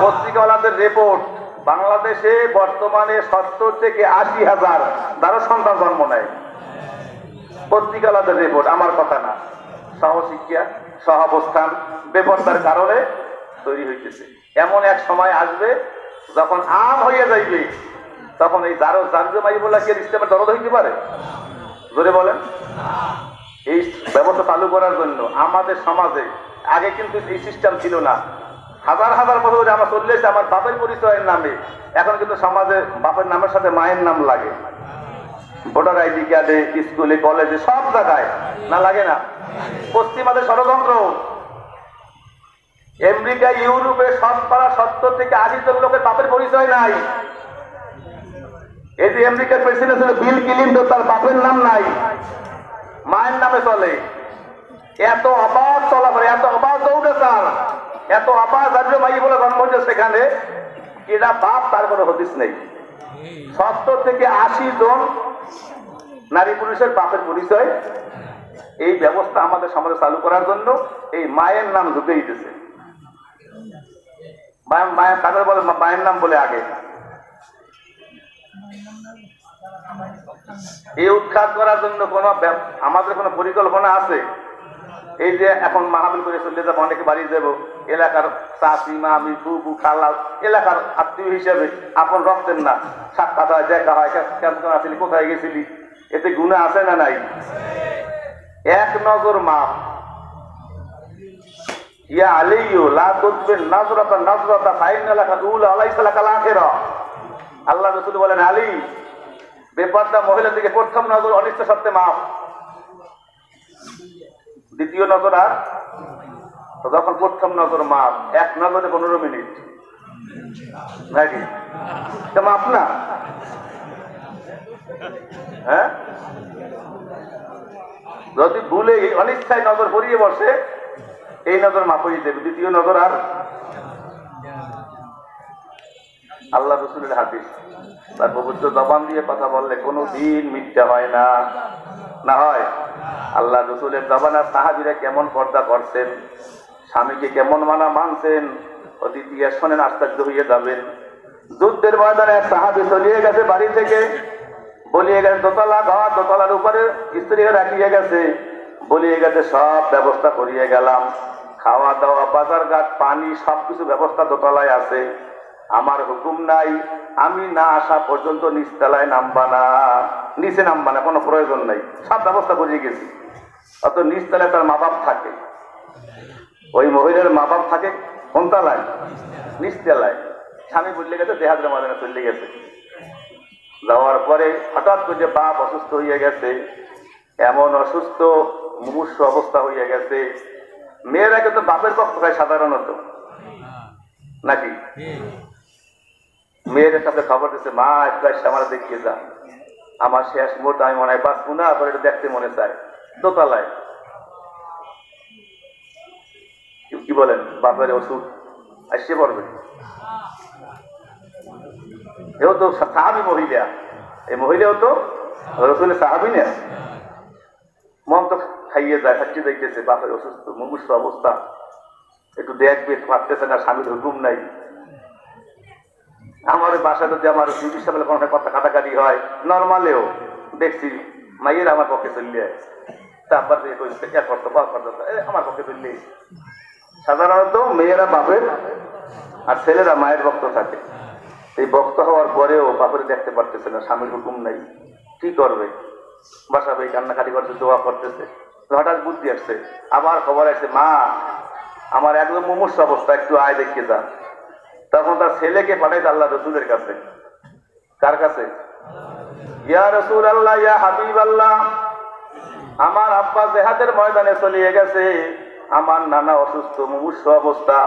পত্রিকাওয়ালাদের রিপোর্ট, বাংলাদেশে বর্তমানে 70 থেকে 80,000 দ্বারা সন্তান জন্ম নেয়। পত্রিকাওয়ালাদের রিপোর্ট, আমার কথা না, সহশিক্ষা সহাবস্থান বেপরদার কারণে তৈরি হইতেছে। এমন এক সময় আসবে যখন আম হইয়া যাইবে, তখন এই জারজমাই বলা কি ইসলামের দরদ হইতে পারে? জোরে বলেন। এই ব্যবস্থা চালু করার জন্য আমাদের সমাজে আগে কিন্তু এই সিস্টেম ছিল না। হাজার হাজার বছর ধরে আমরা চলে এসেছি আমার বাপের পরিচয়ের নামে। এখন কিন্তু সমাজে বাপের নামের সাথে মায়ের নাম লাগে, ভোটার আইডি কার্ডে, স্কুলে, কলেজে, সব জায়গায় না লাগে না? পশ্চিমাদের ষড়যন্ত্র। আমেরিকা, ইউরোপে 70% থেকে 80 লোকের বাপের পরিচয় নাই। এই যে আমেরিকার প্রেসিডেন্ট ছিল বিল ক্লিনটন, তার বাপের নাম নাই, মায়ের নামে চলে। এত অবাধ চলাফেরা, এত অবাধ দৌড়াচার, এত অবাধ জাতীয় বলে জন্ম হচ্ছে সেখানে এরা বাপ, তার কোনো হদিস নেই। 70 থেকে 80 জন নারী পুরুষের বাপের পরিচয়। এই ব্যবস্থা আমাদের সমাজে চালু করার জন্য এই মায়ের নাম ঢুকে দিতেছে। মায়ের তাদের বলে মায়ের নাম বলে আগে। এই উৎখাত করার জন্য আমাদের কোনো পরিকল্পনা আছে? এই যে এখন মাহফিল করে চলে যাবো, অনেকে বাড়ি যাবো, এলাকার চাষি, মামি, ফুফু, খালা, এলাকার আত্মীয় হিসেবে আপন রক্তের না, সাক্ষাৎ হয়, দেখা হয়, কেমন আসলি, কোথায় গেছিলি, এতে গুনাহ আছে না নাই? এক নজর মাপ। ইয়া আলাইয়ু লা তুদবির নাজরাতা নাজরাতা ফাইনা লাকা উলা আলাইসা লাকাল আখিরা। আল্লাহ রাসূল বলেন, আলী, বেপরদা মহিলার দিকে প্রথম নজর অনিচ্ছা সত্ত্বে মাপ, দ্বিতীয় নজর আর যখন প্রথম নজর মাপ, এক নজরে 15 মিনিট নাকি? মাপ না? হ্যাঁ, যদি ভুলে অনিচ্ছায় নজর পড়িয়ে বসে, এই নজর মাপ হয়ে যাবে, দ্বিতীয় নজর আর। আল্লাহ রাসূলের হাদিস, তার পবিত্র জবান দিয়ে কথা বললে কোনো দিন মিথ্যা হয় না, না হয়? আল্লাহ রাসূলের জবানের সাহাবীরা কেমন পর্দা করছেন, স্বামীকে কেমন মানছেন, অতি ইতিহাস শোনেন, আশ্চর্য হয়ে যাবেন। যুদ্ধের ময়দানে এক সাহাবী চলিয়ে গেছে বাড়ি থেকে, বলিয়ে গেছে দোতলা ঘর, দোতলার উপরে স্ত্রীরা রাখিয়ে গেছে, বলিয়ে গেছে সব ব্যবস্থা করিয়ে গেলাম, খাওয়া দাওয়া, বাজার ঘাট, পানি, সবকিছু ব্যবস্থা দোতলায় আছে, আমার হুকুম নাই আমি না আসা পর্যন্ত নিচতলায় নামবা না, নিচে নামবা না, কোনো প্রয়োজন নাই, সব ব্যবস্থা করিয়ে গেছি। অত নিচতলায় তার মা বাপ থাকে, ওই মহিলার মা বাপ থাকে কোন তলায়? নিচতলায়। স্বামী বললে গেছে দেহাদ্রে ময়দানে চলে গেছে। যাওয়ার পরে হঠাৎ করে বাপ অসুস্থ হয়ে গেছে, এমন অসুস্থ মুমূর্ষ অবস্থা হয়ে গেছে। মেয়েরা কিন্তু বাপের পক্ষ হয় সাধারণত, নাকি? মেয়েদের কাছে খবর দিচ্ছে, মা একটু আমার দেখিয়ে যা, আমার শেষ মুহূর্তে আমি মনে হয় বাঁচবো না, পরে এটা দেখতে মনে চায়। দোতলায় কি বলেন, বাপের ওষুধ আসছে পড়বে। এও তো সাহাবী মহিলা, এই মহিলাও তো রাসূলের সাহাবী না। মন তো খাইয়ে যায়, খাচ্ছি দেখতেছে বাপের অসুস্থ মুমূর্ষ অবস্থা, একটু দেখবে, পারতেছে না, স্বামীর হুকুম নাই। আমার বাসায় যদি আমার ডিউটির সামনে কোনো কথা কাটাকাটি হয়, নর্মালেও দেখছি মাইয়ের আমার পক্ষে চললে, তারপর আমার পক্ষে চললে। সাধারণত মেয়েরা বাপের আর ছেলেরা মায়ের ভক্ত থাকে। এই ভক্ত হওয়ার পরেও বাপের দেখতে পারতেছে না, স্বামীর হুকুম নাই, কি করবে? বাসা ভাই কান্নাকাটি করতে, দোয়া করতেছে। হঠাৎ বুদ্ধি আসছে, আবার খবর আসছে, মা আমার একদম মুমূর্ষ অবস্থা, একটু আয় দেখিয়ে যা। তখন তার ছেলেকে পাঠাইছে আল্লাহ রাসূলের কাছে। কার কাছে? ইয়া রাসূলুল্লাহ, ইয়া হাবিবাল্লাহ, আমার আব্বা জিহাদের ময়দানে চলিয়ে গেছে, আমার নানা অসুস্থ মুমূর্ষ অবস্থা,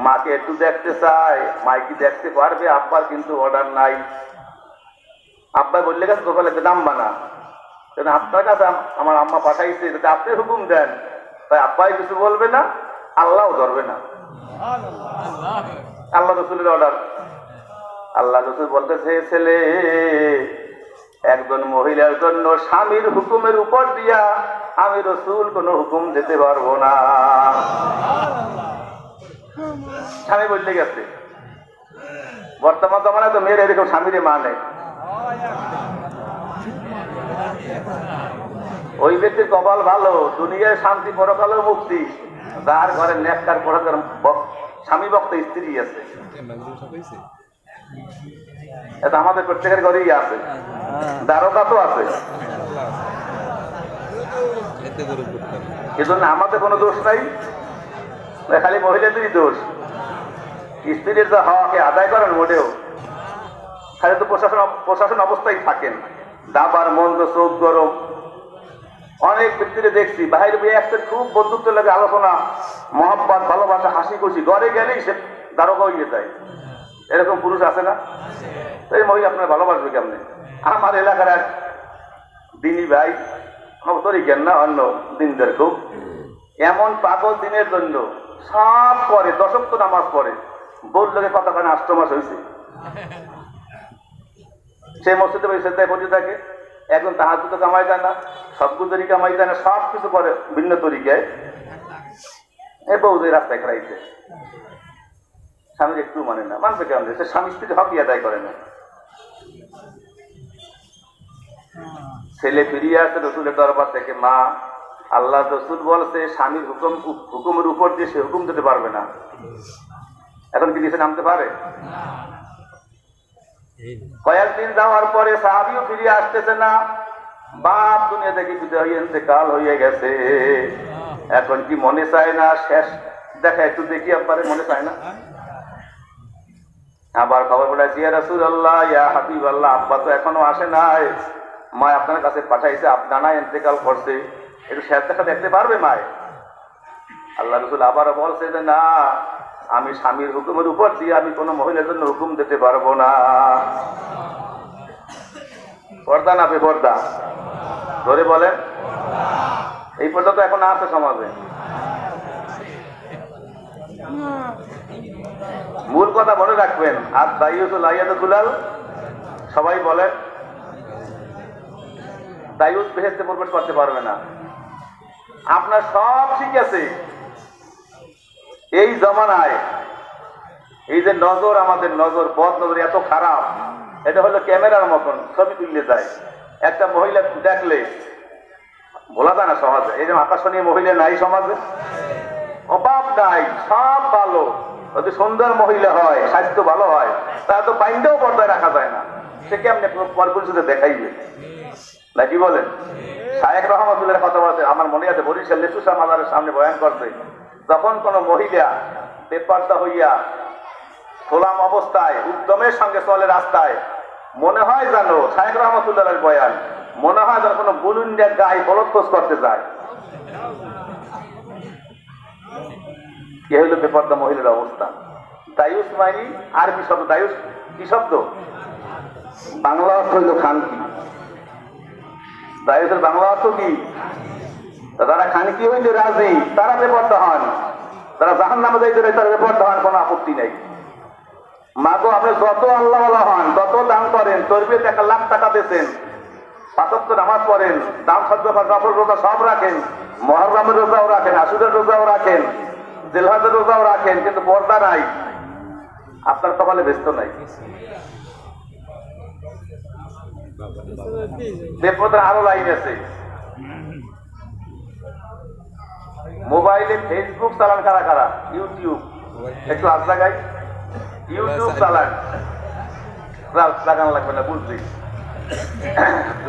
মাকে একটু দেখতে চায়, মাই কি দেখতে পারবে? আব্বার কিন্তু অর্ডার নাই। আব্বা বললে গেছে দোকানে নামবা না, আপনার কাছে আমার আম্মা পাঠাইছে, যদি আপনি হুকুম দেন, তাই আব্বাই কিছু বলবে না, আল্লাহও ধরবে না। আল্লাহ রাসূলের অর্ডার। আল্লাহ রাসূল বলতেছে, ছেলে, একজন মহিলার জন্য স্বামীর হুকুমের উপর দিয়া আমি রাসূল কোনো হুকুম দিতে পারবো না। স্বামী বললে গেছে। বর্তমান জমানায় তো মেয়েরা এরকম স্বামীরে মানে। ওই ব্যক্তির কপাল ভালো, দুনিয়ায় শান্তি, পরকালেও মুক্তি। যার ঘরে নেককার পরকার স্বামী ভক্ত স্ত্রী আছে, এটা আমাদের প্রত্যেকের ঘরেই আছে, দারোগা তো আছে। এজন্য আমাদের কোনো দোষ নাই, খালি মহিলাদেরই দোষ। স্ত্রীর যে হক আদায় করেন মোটেও, খালি তো প্রশাসন অবস্থায় থাকেন, দাবার মন্দ, চোখ গরম। অনেক ব্যক্তিরে দেখছি বাইরে একটা খুব বন্ধুত্ব লাগে, আলোচনা, মহব্বত, ভালোবাসা, হাসি খুশি, ঘরে গেলেই সে দারোগা হয়ে যায়। এরকম পুরুষ আছে না? এই মহিলা আপনার ভালোবাসবে কেমনে? আমার এলাকার এক দিনী ভাই, তরি জ্ঞান না অন্য দিনদের, খুব এমন পাগল, দিনের জন্য সব পরে, দশক তো নামাজ পড়ে, বললে কথা কানে 8 মাস হয়েছে, সেই মসজিদে সেদায় বসে থাকে। এখন তাহার তো কামাই যায় না, সবগুলোরই কামাই যায় না, সব কিছু করে ভিন্ন তরিকায়। এ বউদের রাস্তায় খেলাইছে, স্বামীর একটু মানে না, মানবে কেমন? সে স্বামী স্ত্রীর হকই আদায় করে না। ছেলে ফিরিয়ে আসে রসুলের দরবার থেকে, মা, আল্লাহ রসুল বলছে স্বামীর হুকুমের উপর দিয়ে সে হুকুম দিতে পারবে না। এখন কি দিছে নামতে পারে? কয়েকদিন যাওয়ার পরে সাহাবীও ফিরিয়ে আসতেছে না, বাপ দুনিয়া থেকে বিদায় ইন্তেকাল হয়ে গেছে। এখন কি মনে চায় না শেষ দেখা একটু দেখি আব্বারে? মনে চায় না? আবার খবর পড়াইছি, ইয়া রাসূলুল্লাহ, ইয়া হাবিবাল্লাহ, আব্বা তো এখনো আসে নাই, মা আপনার কাছে পাঠাইছে, আপনারা ইন্তেকাল করছে, একটু শেষ দেখা দেখতে পারবে মায়? আল্লাহ রসুল আবারও বলছে যে না, আমি স্বামীর হুকুমের উপর দিয়ে আমি কোনো মহিলার জন্য হুকুম দিতে পারবো না। পর্দা না বেপর্দা? ধরে বলেন, এই পর্দা তো এখন আছে সমাজে। মূল কথা মনে রাখবেন, আর দায়ুসুল আয়াতুল, সবাই বলেন দায়ুস বেহেশতে প্রবেশ করতে পারবে না। আপনার সব ঠিক আছে, এই জমানায় এই যে নজর, আমাদের নজর, বদ নজর এত খারাপ, এটা হলো ক্যামেরার মতন, ছবি তুললে যায়। একটা মহিলা দেখলে বলা যায় না সমাজে, এই যে আকর্ষণীয় মহিলা নাই সমাজে, অভাব নাই, সব ভালো। যদি সুন্দর মহিলা হয়, স্বাস্থ্য ভালো হয়, তাহলে তো বাইন্ডেও পর্দায় রাখা যায় না, সে কেমনে পরপুরুষদের দেখাইবে নাকি বলেন? শায়েখ রহমতুল্লাহর কথা বলতে আমার মনে আছে, বরিশাল লেসুসা মাজারের সামনে বয়ান করতে, যখন কোন মহিলা বেপর্দা হইয়া খোলাম অবস্থায় উদ্যমের সঙ্গে চলে রাস্তায়, মনে হয় জানো, শায়েখ রহমতুল্লাহর বয়ান, মনে হয় যেন কোনো বুলুন্ডের গায়ে বলৎখোজ করতে যায়। এ হইল বেপর্দা মহিলার অবস্থা। দায়ুস মানি আরবি শব্দ, দায়ুস কি শব্দ? বাংলা অর্থ হইল খানকি। দায়ুসের বাংলা অর্থ কি? যারা খানকি হইলে রাজি, তারা বেপর্দা হন। যারা জাহান্নামে যাইতে চায় তারা বেপর্দা হন, কোনো আপত্তি নেই। মাগো, আপনি যত আল্লাহ হন, যত দান করেন, তরবিয়ত 1 লাখ টাকা দিয়েছেন, 5 ওয়াক্ত নামাজ পড়েন, দান সদকা নফল রোজা সব রাখেন, মুহররমের রোজাও রাখেন, আশুরার রোজাও রাখেন, জিলহজের রোজাও রাখেন, কিন্তু পর্দা নাই, আপনার কপালে ব্যস্ত নাই। বেপর্দার আরো লাইন আছে। মোবাইলে ফেসবুক চালান কারা কারা? ইউটিউব, একটু হাত লাগাই, ইউটিউব চালান, লাগানো লাগবে না, বুঝলি?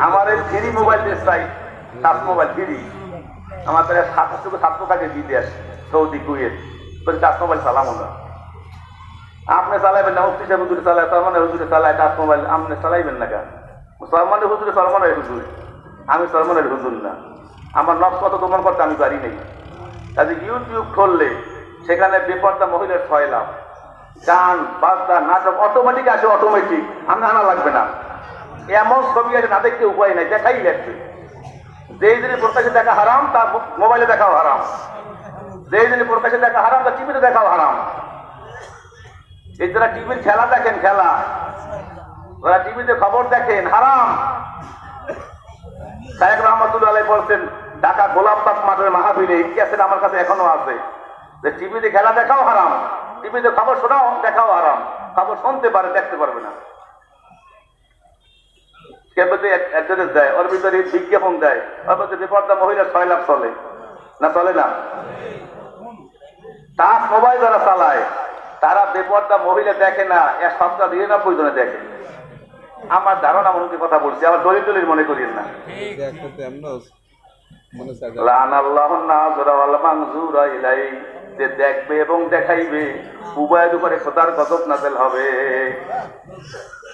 আমার এই ফ্রি মোবাইল চাই, টাচ মোবাইল ফ্রি, আমার প্রায় 700 টাকা বিদেশ, সৌদি, কুয়েত, টাচ মোবাইল চালাবো না। আপনি চালাইবেন না, মুফতি সাহেব হুজুরে চালায়, সলমানের হুজুরে চালায় টাচ মোবাইল, আপনি চালাইবেন না কেন? সলমানের হুজুরে সলমানের হুজুর, আমি সলমানের হুজুর না, আমার নকশ মতো দমন করতে আমি পারি নাই। কাজে ইউটিউব খুললে সেখানে বেপর্দা মহিলার ছয়লাম, গান বাজনা নাটক অটোমেটিক আসে, অটোমেটিক, আমি আনা লাগবে না। এমন ছবি আছে না দেখতে উপায় নাই, দেখাই লাগবে। যেই দিনে প্রকাশে দেখা হারাম, তার মোবাইলে দেখাও হারাম। যেই দিনে প্রকাশে দেখা হারাম, তার টিভিতে দেখাও হারাম। এই যারা টিভির খেলা দেখেন, খেলা, যারা টিভিতে খবর দেখেন, হারাম। শায়েখ রহমতুল্লাহ আলাইহি বলছেন, ঢাকা গোলাপবাগ মাঠের মাহফিলে ইতিহাসের আমার কাছে এখনো আছে, যে টিভিতে খেলা দেখাও হারাম, টিভিতে খবর শোনাও দেখাও হারাম। খবর শুনতে পারে, দেখতে পারবে না। কেউ যদি অ্যাড্রেস দেয়, ওর ভিতরে বিজ্ঞাপন দেয়, ওর মধ্যে বেপর্দা মহিলা 6 লাখ চলে না, চলে না? তার মোবাইল যারা চালায় তারা বেপর্দা মহিলা দেখে না, 99 জনে দেখে। আমার ধারণা মনে কথা বলছি, আমার দলিল মনে করিয়েন না। যে দেখবে এবং দেখাইবে উভয়ের উপরে খোদার গজব নাযিল হবে।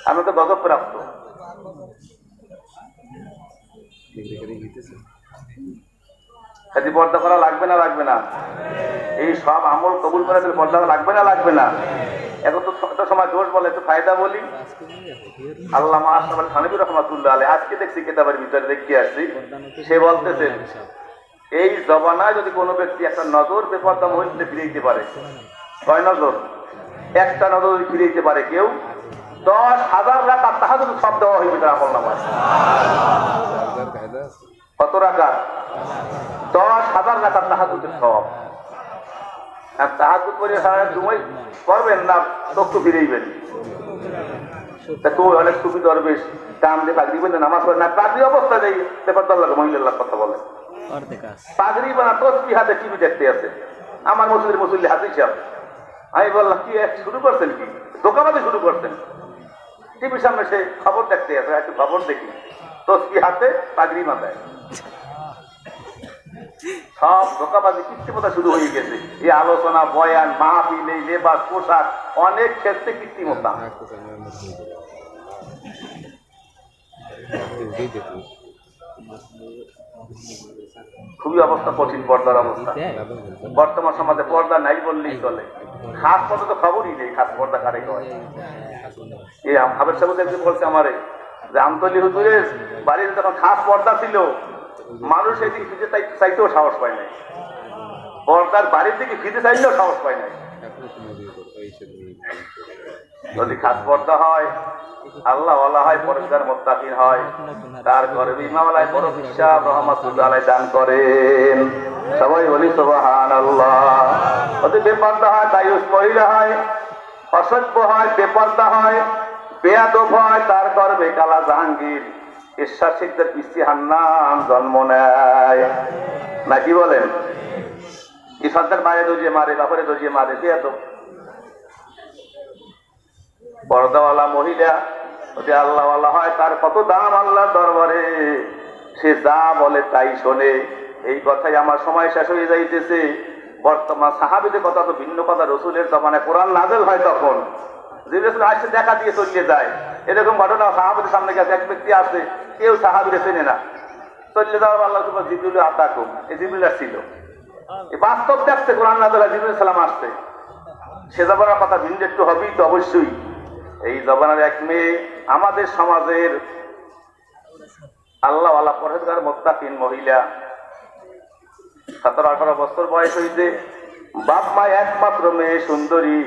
আমি তো গজব প্রাপ্ত। পর্দা করা লাগবে না, লাগবে না? এই সব আমল কবুল করে পর্দা লাগবে না, লাগবে না? এখন তো একটা সময় দোষ বলে, একটু ফায়দা বলি। আল্লামা আশরাফ আলী থানভী রাহমাতুল্লাহ আলাইহি আজকে দেখছি কিতাবের ভিতরে দেখতে আসছি, সে বলতেছেন এই জবানায় যদি কোনো ব্যক্তি একটা নজর বেপর্দা মহিলাতে ফিরে দিতে পারে, 6 নজর, একটা নজর যদি ফিরে দিতে পারে কেউ, 10,000 রাকাত তাহাজ্জুদ সব দেওয়া হইবে তার আমলনামায়। কত রাকাত? 10,000 রাকাত তাহাজ্জুদের সওয়াব। আর তাহাজ্জুদ পড়ে সারা সময় করবেন না, চক্ষু ফিরেইবেন। তুই অনেক টুপি দরবেশ, কাম দিয়ে পাগড়ি বেঁধে নামাজ পড়ে না, পাগড়ি অবস্থা যাই বেপর্দার লাগে মহিলার কথা বলে। পাগড়ি বানা তসবি হাতে টিভি দেখতে আছে, আমার মসজিদের মুসল্লি হাতে হিসাব। আমি বললাম কি শুরু করছেন, কি দোকাবাজি শুরু করছেন? টিভির সামনে সে খবর দেখতে আছে, একটু খবর দেখি, তসবি হাতে পাগড়ি মাথায়। সব ধোকাবাজি কৃত্রিমতা শুরু হয়ে গেছে। এই আলোচনা, বয়ান, মাহফিল, এই লেবাস, পোশাক, অনেক ক্ষেত্রে কৃত্রিমতা। খুবই অবস্থা কঠিন, পর্দার অবস্থা। বর্তমান সমাজে পর্দা নাই বললেই চলে। খাস পর্দা তো খবরই নেই, খাস পর্দা কারে কয়। এই হাবের সাহেব একদিন বলছে আমারে যে আমতলী হুজুরের বাড়িতে যখন খাস পর্দা ছিল, মানুষ এদিকে ফিতে চাইতেও সাহস পায় নাই, পর্দার বাড়ির দিকে ফিতে চাইলেও সাহস পায় নাই। যদি খাস পর্দা হয়, আল্লাহ ওয়ালা হয়, পরেশগার মুত্তাকিন হয়, তার গর্বে ইমামলায় বড় বিশ্বাস রহমাতুল্লাহ আলাইহি দান করেন। সবাই বলি সুবহানাল্লাহ। যদি বেপর্দা হয়, দায়ুস মহিলা হয়, অসভ্য হয়, বেপর্দা হয়, বেয়াদব হয়, তার গর্বে কালা জাহাঙ্গীর ঈশ্বর শিখদের পিস্তি হান্নান জন্ম নেয়। নাকি বলেন? এই সন্তান মায়ে দজিয়ে মারে, বাপরে দজিয়ে মারে, বেয়াদব। পর্দাওয়ালা মহিলা যদি আল্লাহওয়ালা হয়, তার কত দাম আল্লাহর দরবারে। সে যা বলে তাই শোনে। এই কথাই আমার সময় শেষ হয়ে যাইতেছে। বর্তমান সাহাবীদের কথা তো ভিন্ন কথা। রসুলের জমানায় কোরআন নাযিল হয় তখন জিবরিল আসে দেখা দিয়ে চলে যায়। এরকম ঘটনা সাহাবীদের সামনে গেছে, এক ব্যক্তি আছে, কেউ সাহাবীরা চেনে না, চলে যাওয়ার আল্লাহ সুবহানাহু জিবরিল আতাকুম, এই জিবরিল আসছিল, এই বাস্তব দেখছে কোরআন নাযিল হয়, জিবরিল সালাম আসছে। সে জমানার কথা ভিন্ন একটু হবেই তো অবশ্যই। এই জমানার এক মেয়ে আমাদের সমাজের আল্লাহওয়ালা পরহেজগার মুত্তাকিন মহিলা, 17-18 বছর বয়স হইতে বাপ মা একমাত্র মেয়ে সুন্দরী,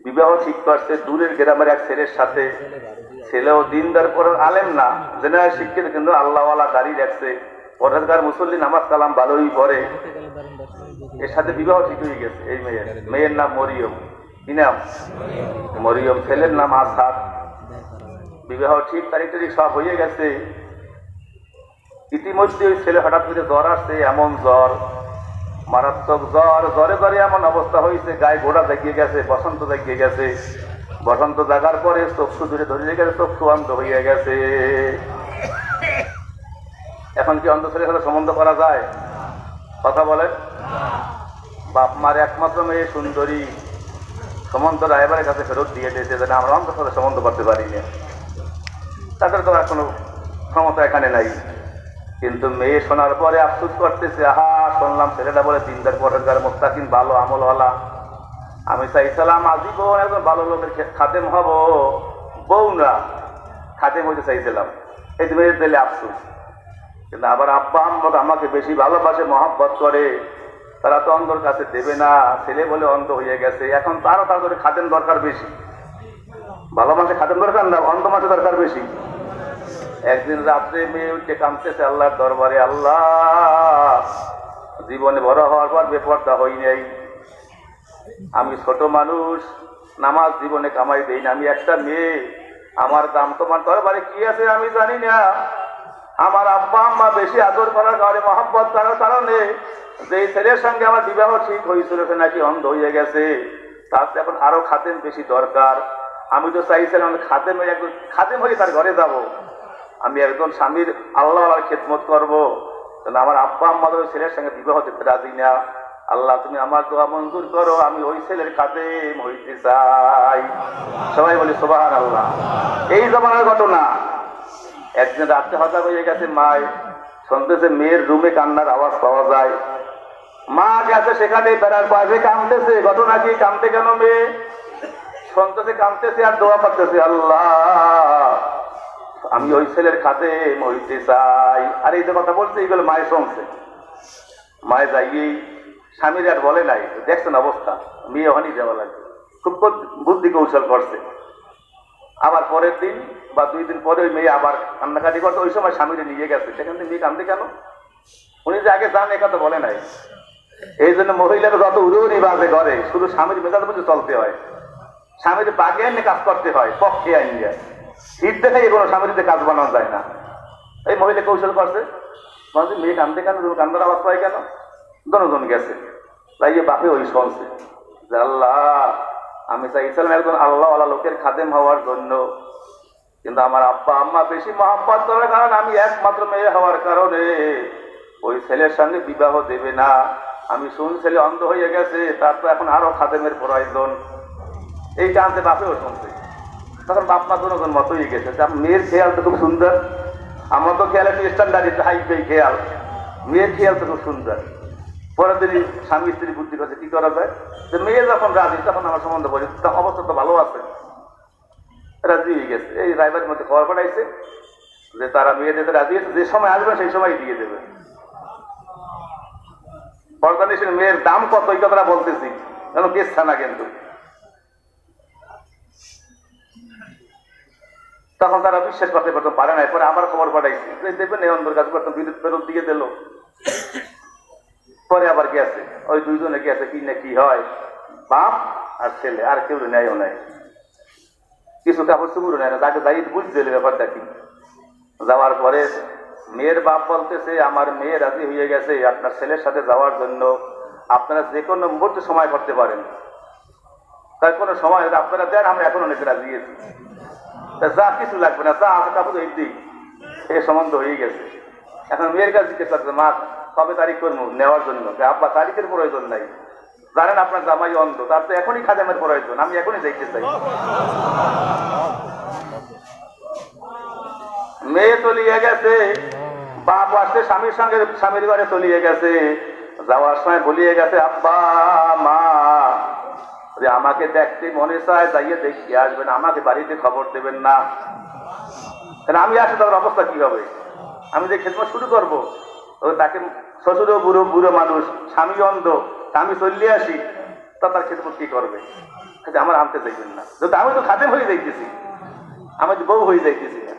বিবাহ ঠিক করছে দূরের গ্রামের এক ছেলের সাথে। ছেলেও দিনদার পর আলেম না, জেনারেল শিক্ষিত, কিন্তু আল্লাহওয়ালা দাঁড়িয়ে রাখছে, পরহেজগার মুসল্লি, নামাজ কালাম ভালোই পড়ে। এর সাথে বিবাহ ঠিক হয়ে গেছে। এই মেয়ের নাম মরিয়ম। কি নাম? মরিয়ম। ছেলের নাম আসাদ। বিবাহ ঠিক, তারিখ তারিখ সব হয়ে গেছে। ইতিমধ্যে ওই ছেলে হঠাৎ করে জ্বর আসছে, এমন জ্বর, মারাত্মক জ্বর, জ্বরে জ্বরে এমন অবস্থা হয়েছে, গায়ে গোড়া জাগিয়ে গেছে, বসন্ত জাগিয়ে গেছে। বসন্ত জাগার পরে চক্ষু দূরে ধরিয়ে গেছে, চক্ষু অন্ধ হয়ে গেছে। এখন কি অন্ধ ছেলের সাথে সম্বন্ধ করা যায়? কথা বলেন। বাপ মার একমাত্র মেয়ে সুন্দরী, সম্বন্ধ রায়বারের কাছে ফেরত দিয়ে দিয়েছে, যেন আমরা অন্ধের সাথে সম্বন্ধ করতে পারি না। তাদের তো আর কোনো ক্ষমতা এখানে নাই। কিন্তু মেয়ে শোনার পরে আফসোস করতেছে, আহা, শুনলাম ছেলেটা বলে দিনদার পরহেজগার মুত্তাকিন, ভালো আমলওয়ালা, আমি চাইছিলাম আজীবন একজন ভালো লোকের খাদেম হব, বউ না খাদেম হইতে চাইছিলাম। এই মেয়ের দিলে আফসোস। কিন্তু আবার আব্বা আম্মা আমাকে বেশি ভালোবাসে, মহব্বত করে, তারা তো অন্ধর কাছে দেবে না, ছেলে বলে অন্ধ হয়ে গেছে। এখন তারও তার করে খাদেম দরকার বেশি। ভালো মাসে খাদেম দরকার না, অন্ধ মাসে দরকার বেশি। একদিন রাত্রে মেয়ে উঠে কাঁদতেছে আল্লাহর দরবারে, আল্লাহ, জীবনে বড় হওয়ার পর বেপর্দা হই নাই, আমি ছোট মানুষ, নামাজ জীবনে কামাই দেই না, আমি একটা মেয়ে, আমার দাম তোমার দরবারে কি আছে আমি জানি না। আমার আব্বা আম্মা বেশি আদর করার কারণে, মহব্বত করার কারণে যে ছেলের সঙ্গে আমার বিবাহ ঠিক হয়েছিল সে নাকি অন্ধ হয়ে গেছে, তার এখন আরো খাদেম বেশি দরকার। আমি তো চাইছিলাম খাদেম হয়ে তার ঘরে যাব, আমি একজন স্বামীর আল্লাহর খেদমত করবো। আমার আব্বা আম্মা ওই ছেলের সঙ্গে বিবাহ দিতে রাজি না। আল্লাহ তুমি আমার দোয়া মঞ্জুর করো, আমি ওই ছেলের খাদেম হইতে চাই। সবাই বলি সুবহানাল্লাহ। এই জমানার ঘটনা। একদিন রাত্রে হঠাৎ হয়ে গেছে, মায় শুনতেছে মেয়ের রুমে কান্নার আওয়াজ পাওয়া যায়। মা গেছে সেখানে, বেড়ার পাশে কাঁদতেছে। ঘটনা কি? কাঁদতে কেন মেয়ে? শুনতেছে কাঁদতেছে আর দোয়া করতেছে, আল্লাহ আমি ওই ছেলের খাদেম হইতে চাই। আর এই যে কথা বলছে এইগুলো মায়ের শুনছে। মায়ে যাইয়েই স্বামীর আর বলে নাই, দেখছেন অবস্থা, মেয়ে হনি দেওয়া লাগবে। খুব বুদ্ধি কৌশল করছে। আবার পরের দিন বা 2 দিন পরে ওই মেয়ে আবার কান্নাকাটি করতে, ওই সময় স্বামীরে নিয়ে গেছে। সেখান থেকে মেয়ে কান্দে কেন? উনি যে আগে যান এ কথা বলে নাই। এই জন্য মহিলারা যত উড়ি বাজে করে, শুধু স্বামীর মেজাজ বুঝে চলতে হয়, স্বামীর বাগে এনে কাজ করতে হয়, পক্ষে আইন শীত দেখে কোনো স্বামীর কাজ বানানো যায় না। এই মহিলা কৌশল করছে, মেয়ে কান্দে কেন, কান্দার আওয়াজ পায় কেন? দনজন গেছে, তাই বাপে ওই শুনছে যে আল্লাহ আমি চাইছিলাম একজন আল্লাহওয়ালা লোকের খাদেম হওয়ার জন্য, কিন্তু আমার আব্বা আম্মা বেশি মহব্বত করার কারণে, আমি একমাত্র মেয়ে হওয়ার কারণে ওই ছেলের সঙ্গে বিবাহ দেবে না। আমি শুন ছেলে অন্ধ হয়ে গেছে, তার তো এখন আরো খাদেমের প্রয়োজন। এই কারণে বাপেও শুনছে। তখন বাপ মা দুজন মত হয়ে গেছে, মেয়ের খেয়াল তো খুব সুন্দর, আমার তো খেয়াল একটু স্ট্যান্ডার্ড, হাই ফাই খেয়াল, মেয়ের খেয়াল তো খুব সুন্দর। পরের দিনই স্বামী স্ত্রী বুদ্ধি করছে কি করা যায়, যে মেয়ে যখন রাজি তখন আমার সম্বন্ধ বলি, অবস্থা তো ভালো আছে, রাজি হয়ে গেছে। এই রাইবারের মধ্যে খবর পাঠাইছে যে তারা মেয়ে দিতে রাজি আছে, যে সময় আসবে সেই সময় দিয়ে দেবে। পরদানিসের মেয়ের দাম কত এই কথাটা বলতেছি, যেন কেসছে না কিন্তু। তখন তারা বিশ্বাস করতে পারে না। পরে আবার খবর পাঠাইছে যে দেবেন, এই অন্ধর কাজ করতাম, বিদ্যুৎ ফেরত দিয়ে দিল। পরে আবার গেছে, ওই 2 জনে গেছে, কি না কি হয়, বাপ আর ছেলে, আর কেউ নেয়ও নাই, কিছু কাপড় চুপুরও নেয় না, তাকে যাই বুঝতে ব্যাপারটা কি। যাওয়ার পরে মেয়ের বাপ বলতেছে, আমার মেয়ে রাজি হয়ে গেছে আপনার ছেলের সাথে যাওয়ার জন্য, আপনারা যে কোনো মুহূর্তে সময় করতে পারেন, তাই কোনো সময় আপনারা দেন, আমরা এখন অনেক রাজি আছি, যা কিছু লাগবে না, যা আছে কাপড় এই দিই, এই সম্বন্ধ হয়ে গেছে। এখন মেয়ের কাছে জিজ্ঞেস করছে, মা কবে তারিখ করবো নেওয়ার জন্য? আব্বা তারিখের প্রয়োজন নাই, জানেন আপনার জামাই অন্ধ, তার তো এখনই খাদেমের প্রয়োজন, আমি এখনই দেখতে চাই। মেয়ে চলিয়ে গেছে, বাপ আসছে স্বামীর সঙ্গে, স্বামীর ঘরে চলিয়ে গেছে। যাওয়ার সময় বলিয়ে গেছে, আব্বা মা যে আমাকে দেখতে মনে চায়, যাইয়ে দেখিয়ে আসবেন, আমাকে বাড়িতে খবর দেবেন না। আমি আসে তার অবস্থা কি হবে? আমি যে খেদমত শুরু করবো, তাকে শ্বশুরও বুড়ো বুড়ো মানুষ, স্বামী অন্ধ, আমি চলিয়ে আসি, তা তার খেদমত কি করবে? আমার আনতে দেখবেন না, যদি আমি তো খাদেম হয়ে যাইতেছি, আমি তো বউ হয়ে যাইতেছি না।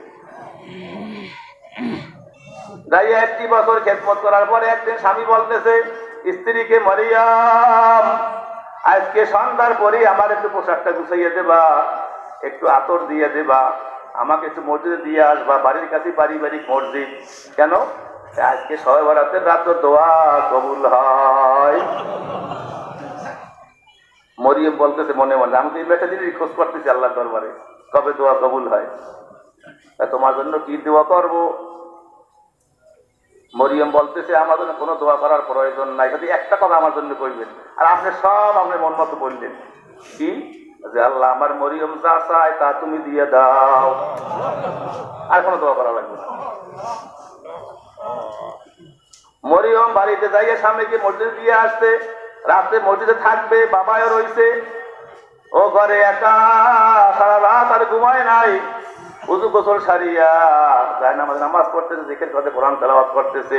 যাই 1 বছর খেদমত করার পরে একদিন স্বামী বলতেছে স্ত্রীকে, মরিয়ম আজকে সন্ধ্যার পরে আমার একটু পোশাকটা গুছাইয়ে দেবা, একটু আতর দিয়ে দেবা, আমাকে একটু মসজিদে দিয়ে আসবা, বাড়ির কাছে পারিবারিক মসজিদ। কেন? আজকে শবে বরাতের রাত দোয়া কবুল হয়। মরিয়ম বলতেছে মনে মনে, আমি তো এই একটা জিনিস খোঁজ করতেছি আল্লাহর দরবারে, কবে দোয়া কবুল হয়, তোমার জন্য কি দোয়া করবো? মরিয়ম বলতেছে, আমার জন্য কোনো দোয়া করার প্রয়োজন নাই, যদি একটা কথা আমার জন্য কইবেন, আর আপনি সব আপনার মন মতো বললেন। কি? যে আল্লাহ আমার মরিয়ম যা চায় তা তুমি দিয়ে দাও, আর কোনো দোয়া করা লাগবে না। মরিয়ম বাড়িতে যাইয়ে স্বামীকে মসজিদে দিয়ে আসছে, রাত্রে মসজিদে থাকবে, বাবাও রয়েছে, ও ঘরে একা, সারা রাত আর ঘুমায় নাই, উযু গোসল সারিয়া যায় নামাজ পড়তেছে, জিকির করতে, কোরআন তেলাওয়াত করতেছে।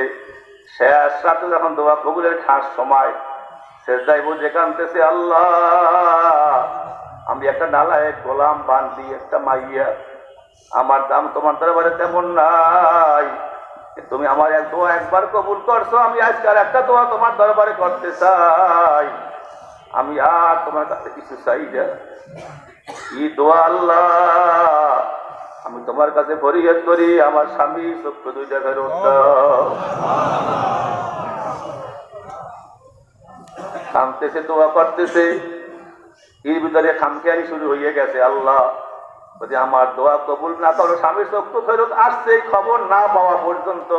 শেষ রাতে যখন দোয়া কবুলের খাস সময়, সেজদায় বুঝে কাঁদতেছে, আল্লাহ আমি একটা ডালায় গোলাম বান্দি, একটা মাইয়া, আমার দাম তোমার দরবারে তেমন নাই, তুমি আমার এক দোয়া একবার কবুল করছো, আমি আজকাল একটা দোয়া তোমার দরবারে করতে চাই, আমি আর তোমার কাছে কিছু চাই না। কি দোয়া আল্লাহ? আমি তোমার কাছে ফরিয়াদ করি আমার স্বামী চক্ষু দুইটা ফেরত দাও। কামতেছে, দোয়া করতেছে, এর ভিতরে খামখেয়ালি শুরু হয়ে গেছে। আল্লাহ যদি আমার দোয়া কবুল না করো, স্বামীর চক্ষু ফেরত আসছে খবর না পাওয়া পর্যন্ত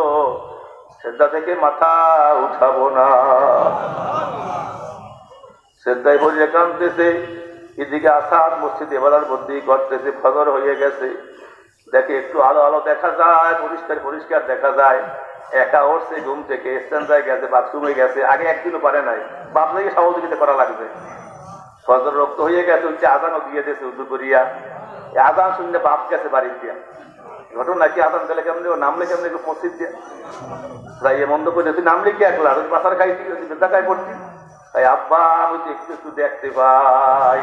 সেদ্ধা থেকে মাথা উঠাবো না। সেদ্ধায় বলিয়ে কামতেছে, এদিকে আসাদ মসজিদে এবার বন্দি করতেছে। ফজর হয়ে গেছে, দেখে একটু আলো আলো দেখা যায়, পরিষ্কার পরিষ্কার দেখা যায়। একা উঠছে ঘুম থেকে, স্ট্যান্ডায় গেছে, বাথরুমে গেছে, আগে একদিনও পারে নাই, বাপনাকে সহযোগিতা করা লাগবে। ফজর রক্ত হয়ে গেছে, হচ্ছে আজানও দিয়ে দিয়েছে উদু করিয়া। আজান শুনলে বাপ গেছে বাড়ি দিয়া। ঘটনা কি, আজান গেলে কেমন নামলে কেমন একটু মসজিদ দিয়া যাই মন্দ করে তুই নামলে কি একলা পাশার খাইছি বেদাকায় পড়ছি। তাই আব্বা আমি তো একটু একটু দেখতে পাই।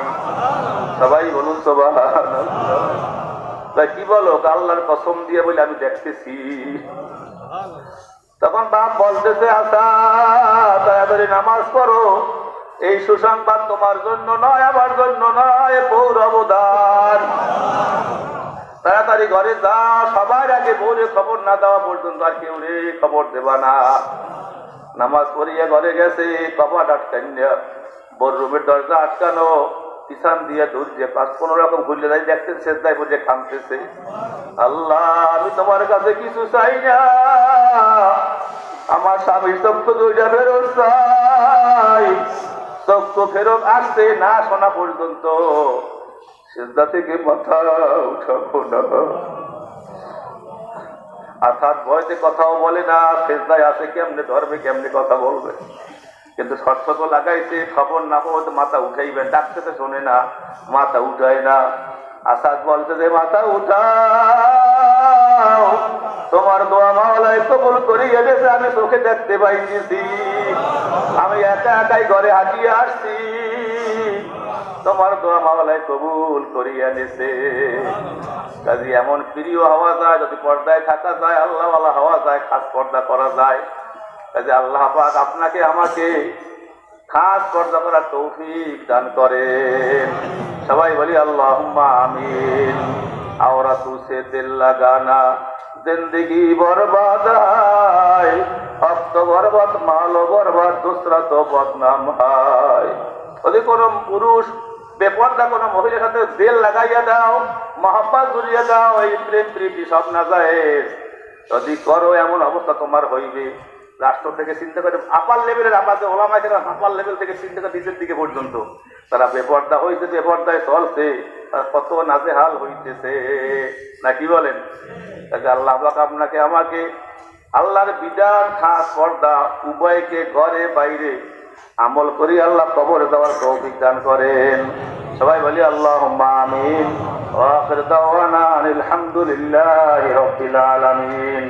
সবাই বলুন সুবহানাল্লাহ। তাই কি বলো, আল্লাহর কসম দিয়ে বলে আমি দেখতেছি। তখন বাপ বলতেছে, আচ্ছা তাড়াতাড়ি নামাজ পড়ো, এই সুসংবাদ তোমার জন্য নয়, আমার জন্য নয়, বউর অবদান। তাড়াতাড়ি ঘরে যা, সবার আগে বউরে খবর না দেওয়া পর্যন্ত আর কেউ রে খবর দেবা না। নামাজ পড়িয়ে ঘরে গেছে, কপাট আটকানো, বড় রুমের দরজা আটকানো, পিছন দিয়ে দূর যে পাঁচ কোন রকম ঘুরলে যাই দেখতেন, সেজদায় বুঝে কাঁদতেছে। আল্লাহ আমি তোমার কাছে কিছু চাই না, আমার স্বামীর চক্ষু দুইটা ফেরত চাই। চক্ষু ফেরত আসছে না শোনা পর্যন্ত সেজদা থেকে মাথা উঠাবো না। আসাদ ভয়তে কথাও বলে না, সেজদায় আসে কেমনে ধরবে, কেমনে কথা বলবে। কিন্তু শর্ত তো লাগাইছে, খবর না পাবো মাথা উঠাইবেন, ডাকতে তো শোনে না, মাথা উঠায় না। আসাদ বলতে যে মাথা উঠাও, তোমার দোয়া মাওলায় কবুল করিয়ে দিয়েছে, আমি চোখে দেখতে পাইতেছি। আমি একা একাই ঘরে হাঁটিয়ে আসছি, তোমার দোয়া মাওলায় কবুল করিয়ে দিয়েছে। কাজে এমন প্রিয় হওয়া যায়, যদি পর্দায় থাকা যায়, আল্লাহ ওয়ালা হওয়া যায়, খাস পর্দা করা যায়। কাজে আল্লাহ পাক আপনাকে আমাকে খাস পর্দা করার তৌফিক দান করেন। সবাই বলি আল্লাহুম্মা আমিন। আওরাতু সে দিল লাগানা, জিंदगी बर्बाद है, अब तो बर्बाद मालो बर्बाद, दूसरा तो बदनाम है। যদি কোন পুরুষ বেপর্দা কোন মহিলার সাথে দিল লাগাইয়া দাও, মহব্বত জুড়িয়ে দাও, এই প্রেম প্রীতি সব না যায় যদি করো, এমন অবস্থা তোমার হইবে। রাষ্ট্র থেকে চিন্তা করে আপার লেভেলের, আমাদের ওলামা কেরাম আপার লেভেল থেকে চিন্তা করে নিচের দিকে পর্যন্ত তারা বেপর্দা হয়েছে, বেপর্দায় চলছে, কত নাজেহাল হইতেছে না, কি বলেন? আল্লাহ আপনাকে আমাকে আল্লাহর বিধান, খাস পর্দা উভয়কে ঘরে বাইরে আমল করি আল্লাহ কবর দেওয়ার তৌফিক দান করেন। সবাই বলি আল্লাহুম্মা আমিন। ওয়া আখির দাওয়ানা আলহামদুলিল্লাহি রাব্বিল আলামিন।